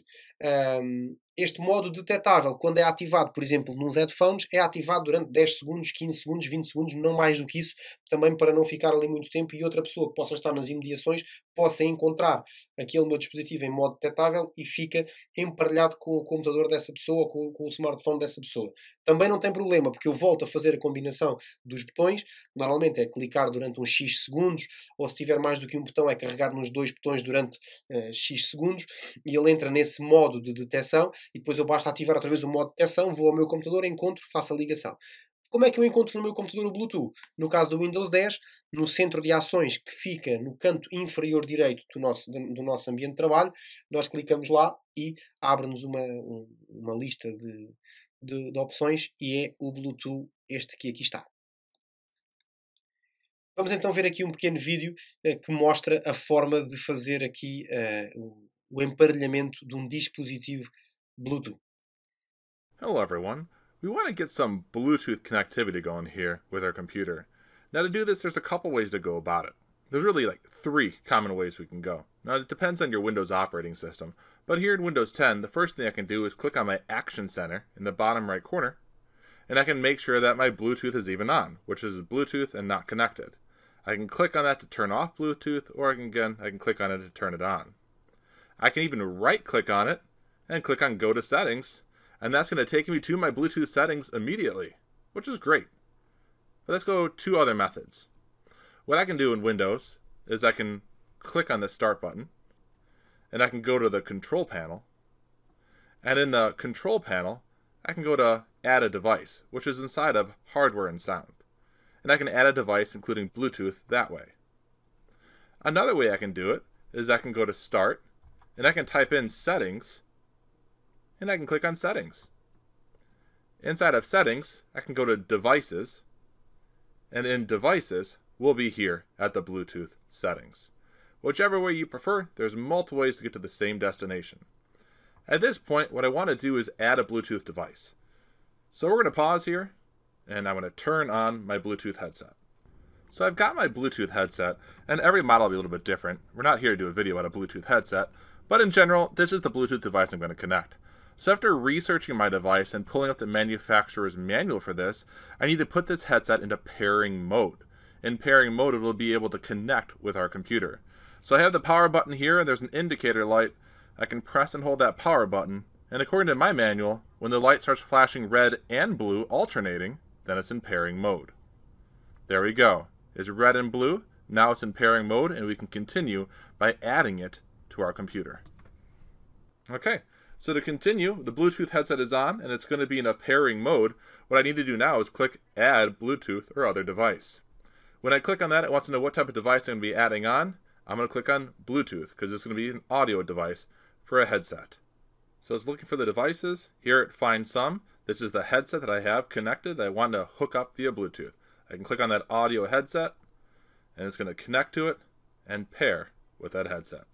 Speaker 1: Este modo detetável, quando é ativado, por exemplo, nos headphones, é ativado durante 10 segundos, 15 segundos, 20 segundos, não mais do que isso, também para não ficar ali muito tempo e outra pessoa que possa estar nas imediações possa encontrar aquele meu dispositivo em modo detetável e fica emparelhado com o computador dessa pessoa, com o smartphone dessa pessoa. Também não tem problema, porque eu volto a fazer a combinação dos botões, normalmente é clicar durante uns X segundos, ou se tiver mais do que um botão é carregar nos dois botões durante X segundos, e ele entra nesse modo de detecção, e depois eu basta ativar outra vez o modo de detecção, vou ao meu computador, encontro, faço a ligação. Como é que eu encontro no meu computador o Bluetooth? No caso do Windows 10, no centro de ações que fica no canto inferior direito do nosso ambiente de trabalho, nós clicamos lá e abre-nos uma lista de opções e é o Bluetooth este que aqui está. Vamos então ver aqui um pequeno vídeo que mostra a forma de fazer aqui o emparelhamento de um dispositivo Bluetooth.
Speaker 2: Hello everyone. We want to get some Bluetooth connectivity going here with our computer. Now to do this, there's a couple ways to go about it. There's really like 3 common ways we can go. Now it depends on your Windows operating system, but here in Windows 10, the first thing I can do is click on my Action Center in the bottom right corner, and I can make sure that my Bluetooth is even on, which is Bluetooth and not connected. I can click on that to turn off Bluetooth, or I can click on it to turn it on. I can even right-click on it and click on Go to Settings, and that's going to take me to my Bluetooth settings immediately, which is great. But let's go 2 other methods. What I can do in Windows is I can click on the Start button, and I can go to the Control panel, and in the Control panel, I can go to Add a Device, which is inside of Hardware and Sound. And I can add a device including Bluetooth that way. Another way I can do it is I can go to Start, and I can type in Settings, and I can click on Settings. Inside of Settings, I can go to Devices, and in Devices, will be here at the Bluetooth settings. Whichever way you prefer, there's multiple ways to get to the same destination. At this point, what I want to do is add a Bluetooth device. So we're going to pause here, and I'm going to turn on my Bluetooth headset. So I've got my Bluetooth headset, and every model will be a little bit different. We're not here to do a video about a Bluetooth headset, but in general, this is the Bluetooth device I'm going to connect. So after researching my device and pulling up the manufacturer's manual for this, I need to put this headset into pairing mode. In pairing mode, it will be able to connect with our computer. So I have the power button here, and there's an indicator light. I can press and hold that power button, and according to my manual, when the light starts flashing red and blue alternating, then it's in pairing mode. There we go. It's red and blue. Now it's in pairing mode, and we can continue by adding it to our computer. Okay, so to continue, the Bluetooth headset is on, and it's going to be in a pairing mode. What I need to do now is click Add Bluetooth or Other Device. When I click on that, it wants to know what type of device I'm going to be adding on. I'm going to click on Bluetooth because it's going to be an audio device for a headset. So it's looking for the devices. Here it finds some. This is the headset that I have connected that I want to hook up via Bluetooth. I can click on that audio headset, and it's going to connect to it and pair with that headset.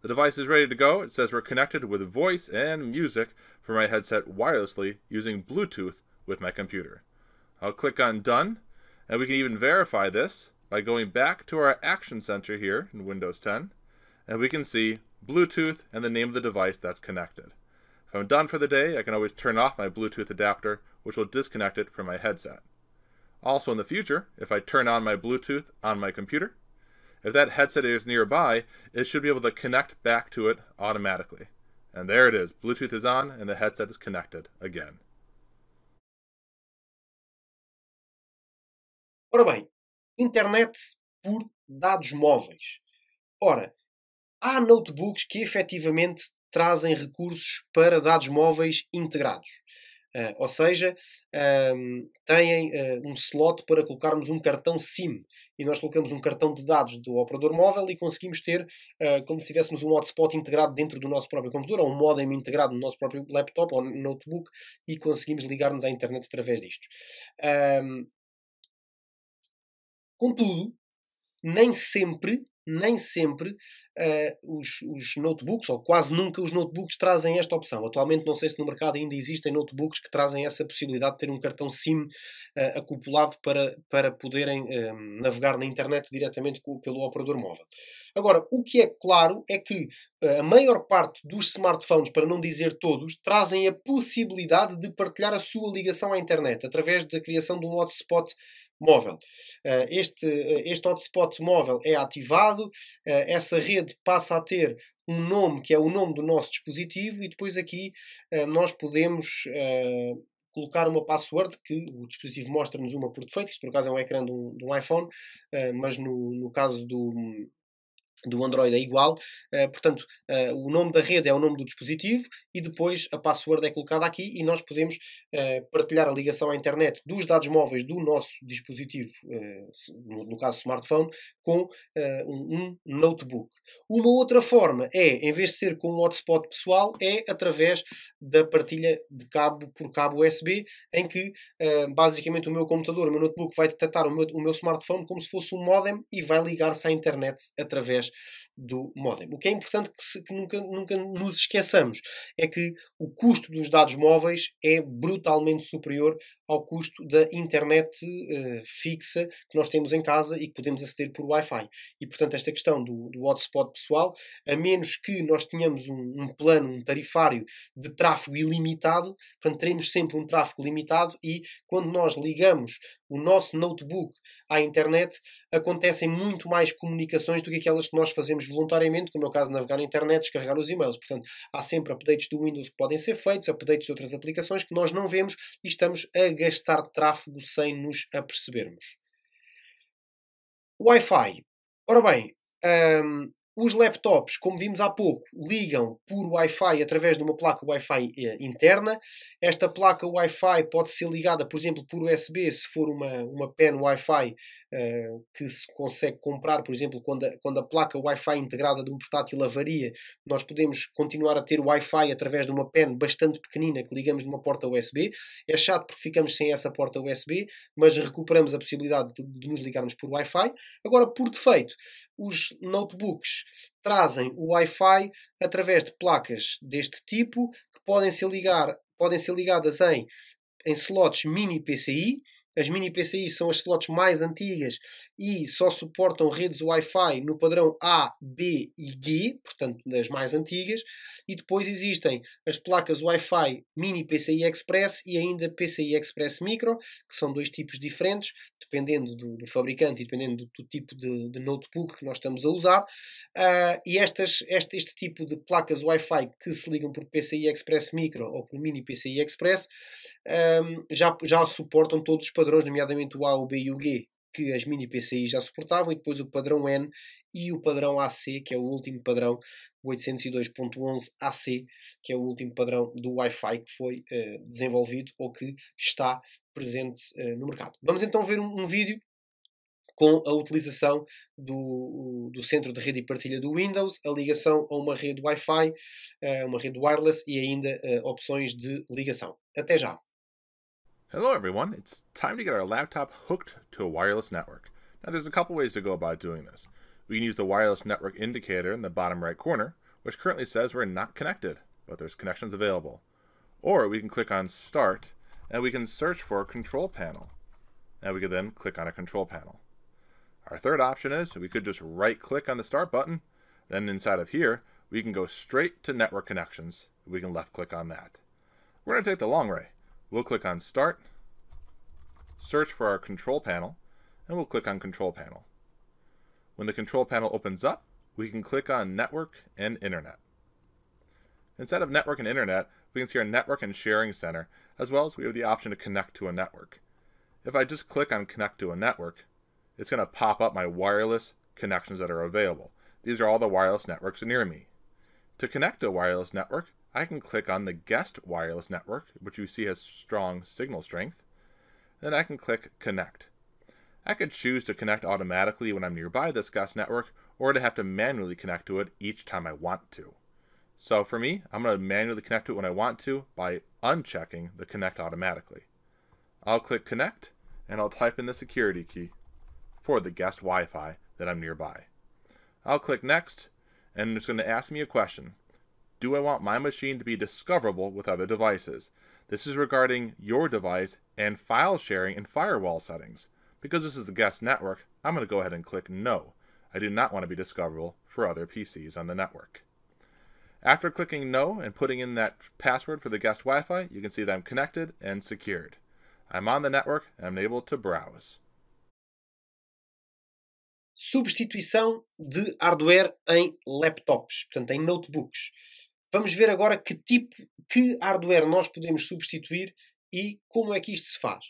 Speaker 2: The device is ready to go. It says we're connected with voice and music from my headset wirelessly using Bluetooth with my computer. I'll click on Done, and we can even verify this by going back to our Action Center here in Windows 10, and we can see Bluetooth and the name of the device that's connected. If I'm done for the day, I can always turn off my Bluetooth adapter, which will disconnect it from my headset. Also in the future, if I turn on my Bluetooth on my computer, if that headset is nearby, it should be able to connect back to it automatically. And there it is. Bluetooth is on and the headset is connected again.
Speaker 1: Ora bem, internet por dados móveis. Ora, há notebooks que efetivamente trazem recursos para dados móveis integrados. Ou seja, têm um slot para colocarmos um cartão SIM. E nós colocamos um cartão de dados do operador móvel e conseguimos ter como se tivéssemos um hotspot integrado dentro do nosso próprio computador, ou um modem integrado no nosso próprio laptop ou notebook, e conseguimos ligar-nos à internet através disto. Contudo, nem sempre os notebooks, ou quase nunca os notebooks, trazem esta opção. Atualmente não sei se no mercado ainda existem notebooks que trazem essa possibilidade de ter um cartão SIM acoplado para poderem navegar na internet diretamente pelo operador móvel. Agora, o que é claro é que a maior parte dos smartphones, para não dizer todos, trazem a possibilidade de partilhar a sua ligação à internet através da criação de um hotspot móvel. Este hotspot móvel é ativado, essa rede passa a ter um nome que é o nome do nosso dispositivo, e depois aqui nós podemos colocar uma password que o dispositivo mostra-nos uma por defeito. Isto por acaso é um ecrã de um iPhone, mas no caso do Android é igual. Portanto, o nome da rede é o nome do dispositivo e depois a password é colocada aqui, e nós podemos partilhar a ligação à internet dos dados móveis do nosso dispositivo, no caso smartphone, com um notebook. Uma outra forma é, em vez de ser com um hotspot pessoal, é através da partilha de cabo por cabo USB, em que basicamente o meu computador, o meu notebook, vai detectar o meu smartphone como se fosse um modem e vai ligar-se à internet através do modem. O que é importante que nunca nos esqueçamos é que o custo dos dados móveis é brutalmente superior ao custo da internet fixa que nós temos em casa e que podemos aceder por Wi-Fi. E, portanto, esta questão do hotspot pessoal, a menos que nós tenhamos um plano, um tarifário de tráfego ilimitado, portanto, teremos sempre um tráfego limitado, e quando nós ligamos o nosso notebook à internet, acontecem muito mais comunicações do que aquelas que nós fazemos voluntariamente, como é o caso de navegar na internet, descarregar os e-mails. Portanto, há sempre updates do Windows que podem ser feitos, updates de outras aplicações que nós não vemos, e estamos a gastar tráfego sem nos apercebermos. Wi-Fi. Ora bem, Os laptops, como vimos há pouco, ligam por Wi-Fi através de uma placa Wi-Fi interna. Esta placa Wi-Fi pode ser ligada, por exemplo, por USB, se for uma pen Wi-Fi que se consegue comprar, por exemplo, quando a placa Wi-Fi integrada de um portátil avaria, nós podemos continuar a ter Wi-Fi através de uma pen bastante pequenina que ligamos numa porta USB. É chato porque ficamos sem essa porta USB, mas recuperamos a possibilidade de nos ligarmos por Wi-Fi. Agora, por defeito, os notebooks trazem o Wi-Fi através de placas deste tipo, que podem ser ligadas em slots mini PCI. As mini PCI são as slots mais antigas e só suportam redes Wi-Fi no padrão A, B e G, portanto das mais antigas. E depois existem as placas Wi-Fi mini PCI Express e ainda PCI Express Micro, que são dois tipos diferentes, dependendo do fabricante e dependendo do tipo de notebook que nós estamos a usar. E este tipo de placas Wi-Fi que se ligam por PCI Express Micro ou por mini PCI Express já suportam todos os padrões, nomeadamente o A, o B e o G, que as mini PCI já suportavam, e depois o padrão N e o padrão AC, que é o último padrão, o 802.11 AC, que é o último padrão do Wi-Fi que foi desenvolvido ou que está presente no mercado. Vamos então ver um vídeo com a utilização do centro de rede e partilha do Windows, a ligação a uma rede Wi-Fi, uma rede wireless e ainda opções de ligação. Até já!
Speaker 2: Hello everyone, it's time to get our laptop hooked to a wireless network. Now there's a couple ways to go about doing this. We can use the wireless network indicator in the bottom right corner, which currently says we're not connected, but there's connections available. Or we can click on Start, and we can search for a control panel. And we can then click on a control panel. Our third option is we could just right click on the Start button, then inside of here, we can go straight to network connections. We can left click on that. We're going to take the long way. We'll click on Start, search for our control panel, and we'll click on Control Panel. When the control panel opens up, we can click on Network and Internet. Instead of Network and Internet, we can see our Network and Sharing Center, as well as we have the option to connect to a network. If I just click on Connect to a Network, it's going to pop up my wireless connections that are available. These are all the wireless networks near me. To connect to a wireless network, I can click on the guest wireless network, which you see has strong signal strength. Then I can click Connect. I could choose to connect automatically when I'm nearby this guest network, or to have to manually connect to it each time I want to. So for me, I'm going to manually connect to it when I want to by unchecking the Connect automatically. I'll click Connect, and I'll type in the security key for the guest Wi-Fi that I'm nearby. I'll click Next, and it's going to ask me a question. Do I want my machine to be discoverable with other devices? This is regarding your device and file sharing and firewall settings. Because this is the guest network, I'm going to go ahead and click No. I do not want to be discoverable for other PCs on the network. After clicking No and putting in that password for the guest Wi-Fi, you can see that I'm connected and secured. I'm on the network and I'm able to browse.
Speaker 1: Substituição de hardware em laptops, portanto em notebooks. Vamos ver agora que hardware nós podemos substituir e como é que isto se faz.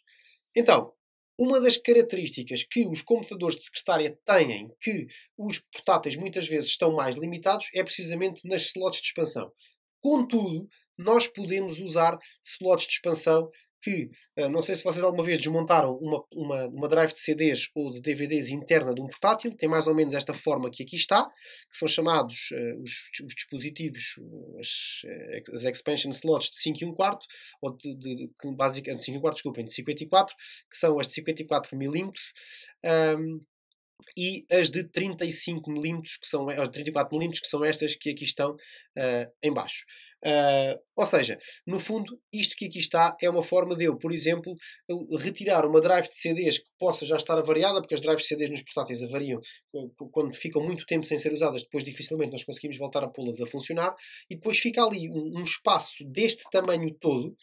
Speaker 1: Então, uma das características que os computadores de secretária têm, que os portáteis muitas vezes estão mais limitados, é precisamente nas slots de expansão. Contudo, nós podemos usar slots de expansão que, não sei se vocês alguma vez desmontaram uma drive de CDs ou de DVDs interna de um portátil, tem mais ou menos esta forma que aqui está, que são chamados os dispositivos, as expansion slots de 5 e 1 quarto, ou basicamente 5 e 1 quarto, desculpem, de 54, que são as de 54 mm, e as de 35 mm, que são, 34 mm, que são estas que aqui estão em baixo. Ou seja, no fundo, isto que aqui está é uma forma de eu, por exemplo, retirar uma drive de CDs que possa já estar avariada, porque as drives de CDs nos portáteis avariam quando ficam muito tempo sem ser usadas, depois dificilmente nós conseguimos voltar a pô-las a funcionar, e depois fica ali um espaço deste tamanho todo,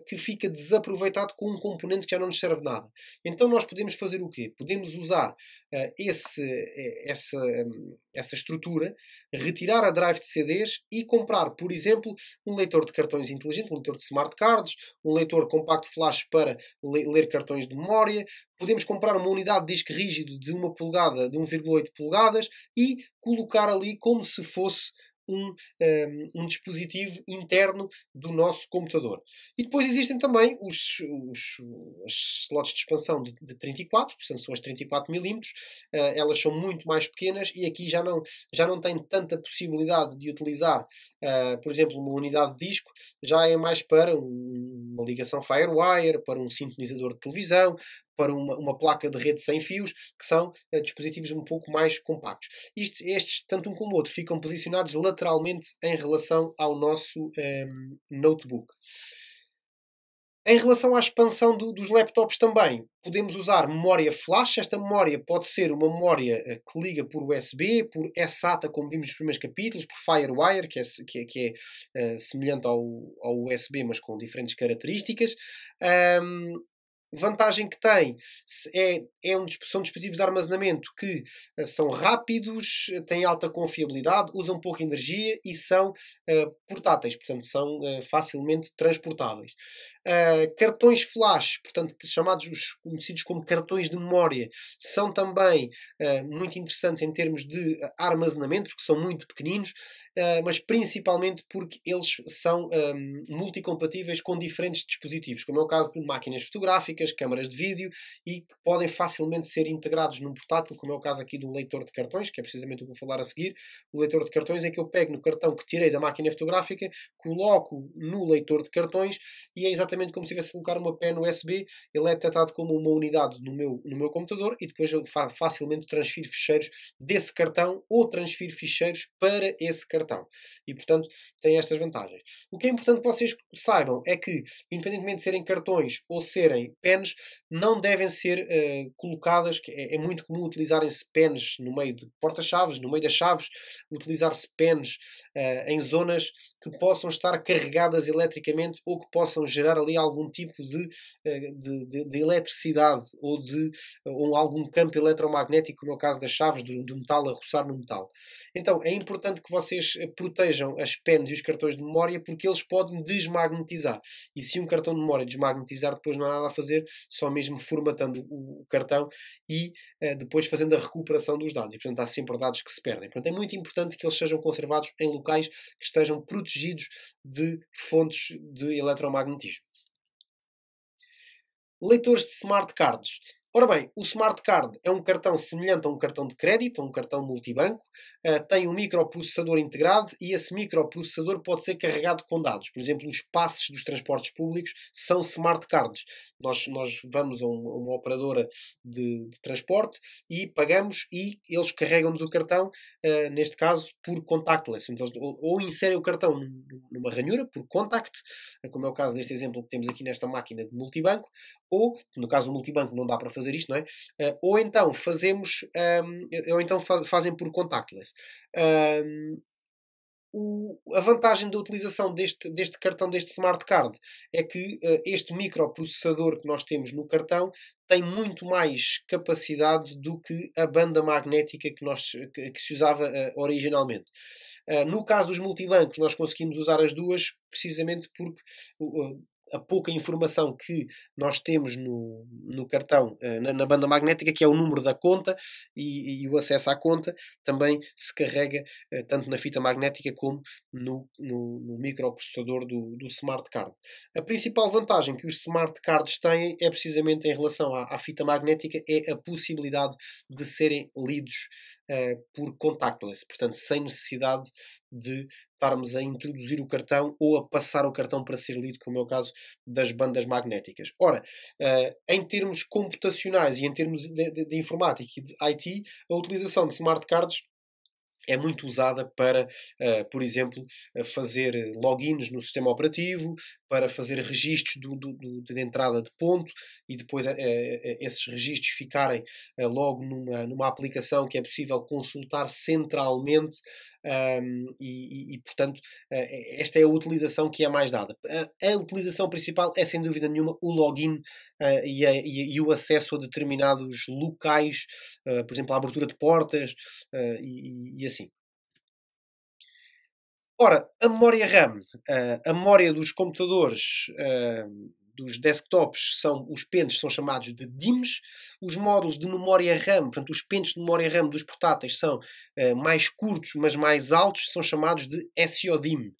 Speaker 1: que fica desaproveitado com um componente que já não nos serve nada. Então nós podemos fazer o quê? Podemos usar essa estrutura, retirar a drive de CDs e comprar, por exemplo, um leitor de cartões inteligente, um leitor de smart cards, um leitor compacto flash para ler cartões de memória. Podemos comprar uma unidade de disco rígido de 1 polegada, de 1,8 polegadas e colocar ali como se fosse um dispositivo interno do nosso computador. E depois existem também as slots de expansão de 34, portanto são as 34mm, elas são muito mais pequenas e aqui já não tem tanta possibilidade de utilizar, por exemplo, uma unidade de disco, já é mais para uma ligação Firewire, para um sintonizador de televisão, para uma placa de rede sem fios, que são dispositivos um pouco mais compactos. Estes, tanto um como o outro, ficam posicionados lateralmente em relação ao nosso notebook. Em relação à expansão dos laptops também, podemos usar memória flash. Esta memória pode ser uma memória que liga por USB, por SATA, como vimos nos primeiros capítulos, por Firewire, que é semelhante ao USB, mas com diferentes características. Vantagem que tem são dispositivos de armazenamento que são rápidos, têm alta confiabilidade, usam pouca energia e são portáteis, portanto são facilmente transportáveis. Cartões flash, portanto os conhecidos como cartões de memória, são também muito interessantes em termos de armazenamento, porque são muito pequeninos, mas principalmente porque eles são multicompatíveis com diferentes dispositivos, como é o caso de máquinas fotográficas, câmaras de vídeo, e que podem facilmente ser integrados num portátil, como é o caso aqui do leitor de cartões, que é precisamente o que vou falar a seguir. O leitor de cartões é que eu pego no cartão que tirei da máquina fotográfica, coloco no leitor de cartões e é exatamente como se estivesse a colocar uma pen USB. Ele é detectado como uma unidade no meu computador e depois eu facilmente transfiro ficheiros desse cartão ou transfiro ficheiros para esse cartão. E, portanto, tem estas vantagens. O que é importante que vocês saibam é que, independentemente de serem cartões ou serem pens, não devem ser colocadas, que é muito comum utilizarem-se pens no meio de porta-chaves, no meio das chaves, utilizar-se pens em zonas que possam estar carregadas eletricamente ou que possam gerar ali algum tipo de eletricidade ou algum campo eletromagnético, como é o caso das chaves, do metal a roçar no metal. Então, é importante que vocês protejam as pens e os cartões de memória porque eles podem desmagnetizar. E se um cartão de memória desmagnetizar, depois não há nada a fazer, só mesmo formatando o cartão e depois fazendo a recuperação dos dados. E, portanto, há sempre dados que se perdem. Portanto, é muito importante que eles sejam conservados em locais que estejam protegidos de fontes de eletromagnetismo. Leitores de smart cards. Ora bem, o smart card é um cartão semelhante a um cartão de crédito, a um cartão multibanco, tem um microprocessador integrado e esse microprocessador pode ser carregado com dados. Por exemplo, os passes dos transportes públicos são smart cards. Nós vamos a uma operadora de transporte e pagamos e eles carregam-nos o cartão, neste caso, por contactless. Então, ou inserem o cartão numa ranhura, por contact, como é o caso deste exemplo que temos aqui nesta máquina de multibanco, ou, no caso do multibanco não dá para fazer isto, não é? Ou então fazem por contactless. A vantagem da utilização deste cartão, deste smart card, é que este microprocessador que nós temos no cartão tem muito mais capacidade do que a banda magnética que se usava originalmente. No caso dos multibancos, nós conseguimos usar as duas precisamente porque a pouca informação que nós temos no cartão, na banda magnética, que é o número da conta e o acesso à conta, também se carrega tanto na fita magnética como no microprocessador do smart card. A principal vantagem que os smart cards têm é precisamente em relação à fita magnética, é a possibilidade de serem lidos por contactless, portanto sem necessidade de estarmos a introduzir o cartão ou a passar o cartão para ser lido, como é o caso das bandas magnéticas. Ora, em termos computacionais e em termos de informática e de IT, a utilização de smart cards é muito usada para, por exemplo, fazer logins no sistema operativo, para fazer registros de entrada de ponto e depois esses registros ficarem logo numa aplicação que é possível consultar centralmente portanto, esta é a utilização que é mais dada. A utilização principal é, sem dúvida nenhuma, o login e o acesso a determinados locais, por exemplo, a abertura de portas e assim. Ora, a memória RAM, a memória dos computadores, dos desktops, os pentes são chamados de DIMMs. Os módulos de memória RAM, portanto, os pentes de memória RAM dos portáteis são mais curtos, mas mais altos, são chamados de SODIMM.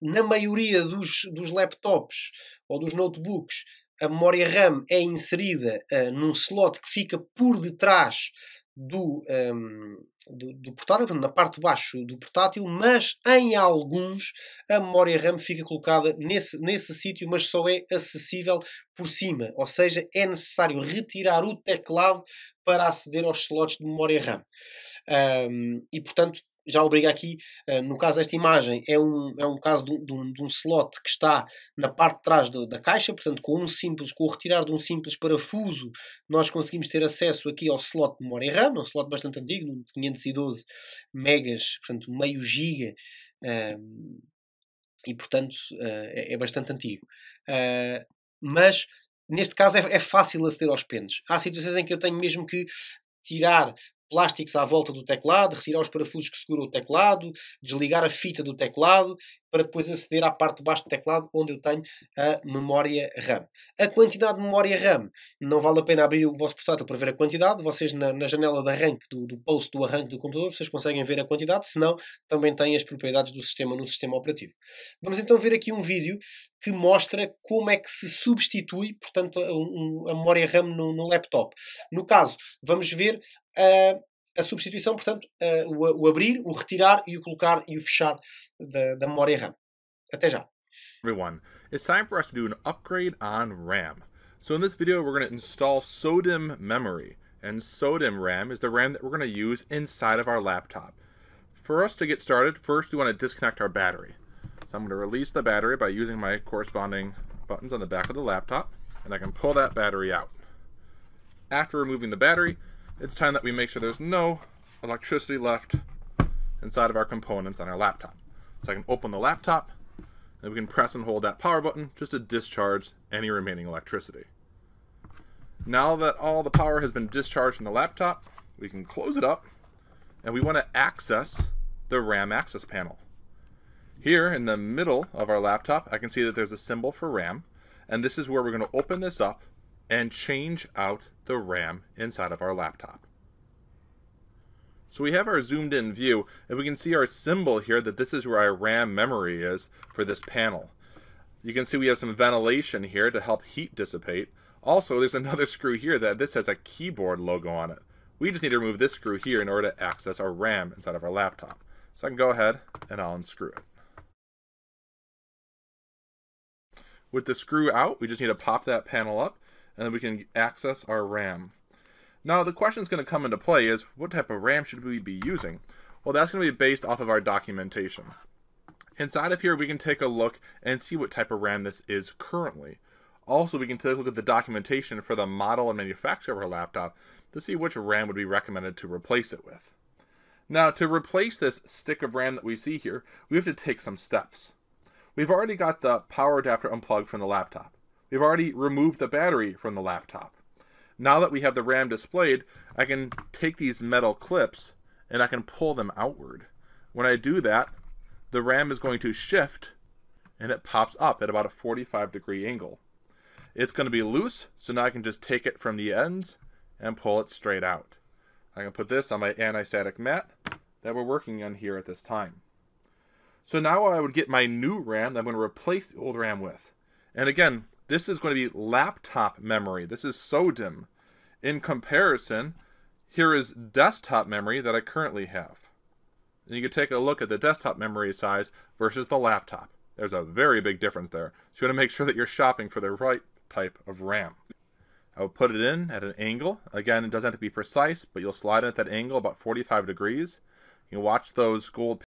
Speaker 1: Na maioria dos laptops ou dos notebooks, a memória RAM é inserida num slot que fica por detrás do portátil, portanto, na parte de baixo do portátil, mas em alguns a memória RAM fica colocada nesse sítio, mas só é acessível por cima. Ou seja, é necessário retirar o teclado para aceder aos slots de memória RAM. E, portanto, já obriga aqui, no caso desta imagem, é um caso de um slot que está na parte de trás da caixa, portanto, com o retirar de um simples parafuso, nós conseguimos ter acesso aqui ao slot de memória RAM, um slot bastante antigo, de 512 megas, portanto, meio giga, e portanto é bastante antigo. Mas, neste caso, é fácil aceder aos pentes. Há situações em que eu tenho mesmo que tirar plásticos à volta do teclado, retirar os parafusos que seguram o teclado, desligar a fita do teclado, para depois aceder à parte de baixo do teclado, onde eu tenho a memória RAM. A quantidade de memória RAM, não vale a pena abrir o vosso portátil para ver a quantidade. Vocês, na janela de arranque, do post do arranque do computador, vocês conseguem ver a quantidade, senão também têm as propriedades do sistema no sistema operativo. Vamos então ver aqui um vídeo que mostra como é que se substitui, portanto, a memória RAM no laptop. No caso, vamos ver a substituição, portanto, o abrir, o retirar e o colocar e o fechar da memória RAM. Até já.
Speaker 2: Everyone, it's time for us to do an upgrade on RAM. So in this video, we're going to install SODIMM memory, and SODIMM RAM is the RAM that we're going to use inside of our laptop. For us to get started, first we want to disconnect our battery. So I'm going to release the battery by using my corresponding buttons on the back of the laptop, and I can pull that battery out. After removing the battery, it's time that we make sure there's no electricity left inside of our components on our laptop. So I can open the laptop, and we can press and hold that power button just to discharge any remaining electricity. Now that all the power has been discharged from the laptop, we can close it up, and we want to access the RAM access panel. Here in the middle of our laptop, I can see that there's a symbol for RAM, and this is where we're going to open this up and change out the RAM inside of our laptop. So we have our zoomed in view, and we can see our symbol here that this is where our RAM memory is for this panel. You can see we have some ventilation here to help heat dissipate. Also, there's another screw here that this has a keyboard logo on it. We just need to remove this screw here in order to access our RAM inside of our laptop. So I can go ahead and I'll unscrew it. With the screw out, we just need to pop that panel up, and then we can access our RAM. Now the question is going to come into play is, what type of RAM should we be using? Well, that's going to be based off of our documentation. Inside of here, we can take a look and see what type of RAM this is currently. Also, we can take a look at the documentation for the model and manufacturer of our laptop to see which RAM would be recommended to replace it with. Now, to replace this stick of RAM that we see here, we have to take some steps. We've already got the power adapter unplugged from the laptop. We've already removed the battery from the laptop. Now that we have the RAM displayed, I can take these metal clips and I can pull them outward. When I do that, the RAM is going to shift and it pops up at about a 45-degree angle. It's going to be loose, so now I can just take it from the ends and pull it straight out. I can put this on my anti-static mat that we're working on here at this time. So now I would get my new RAM that I'm going to replace the old RAM with. And again, this is going to be laptop memory. This is SODIMM. In comparison, here is desktop memory that I currently have. And you can take a look at the desktop memory size versus the laptop. There's a very big difference there. So you want to make sure that you're shopping for the right type of RAM. I will put it in at an angle. Again, it doesn't have to be precise, but you'll slide it at that angle about 45 degrees. You watch those gold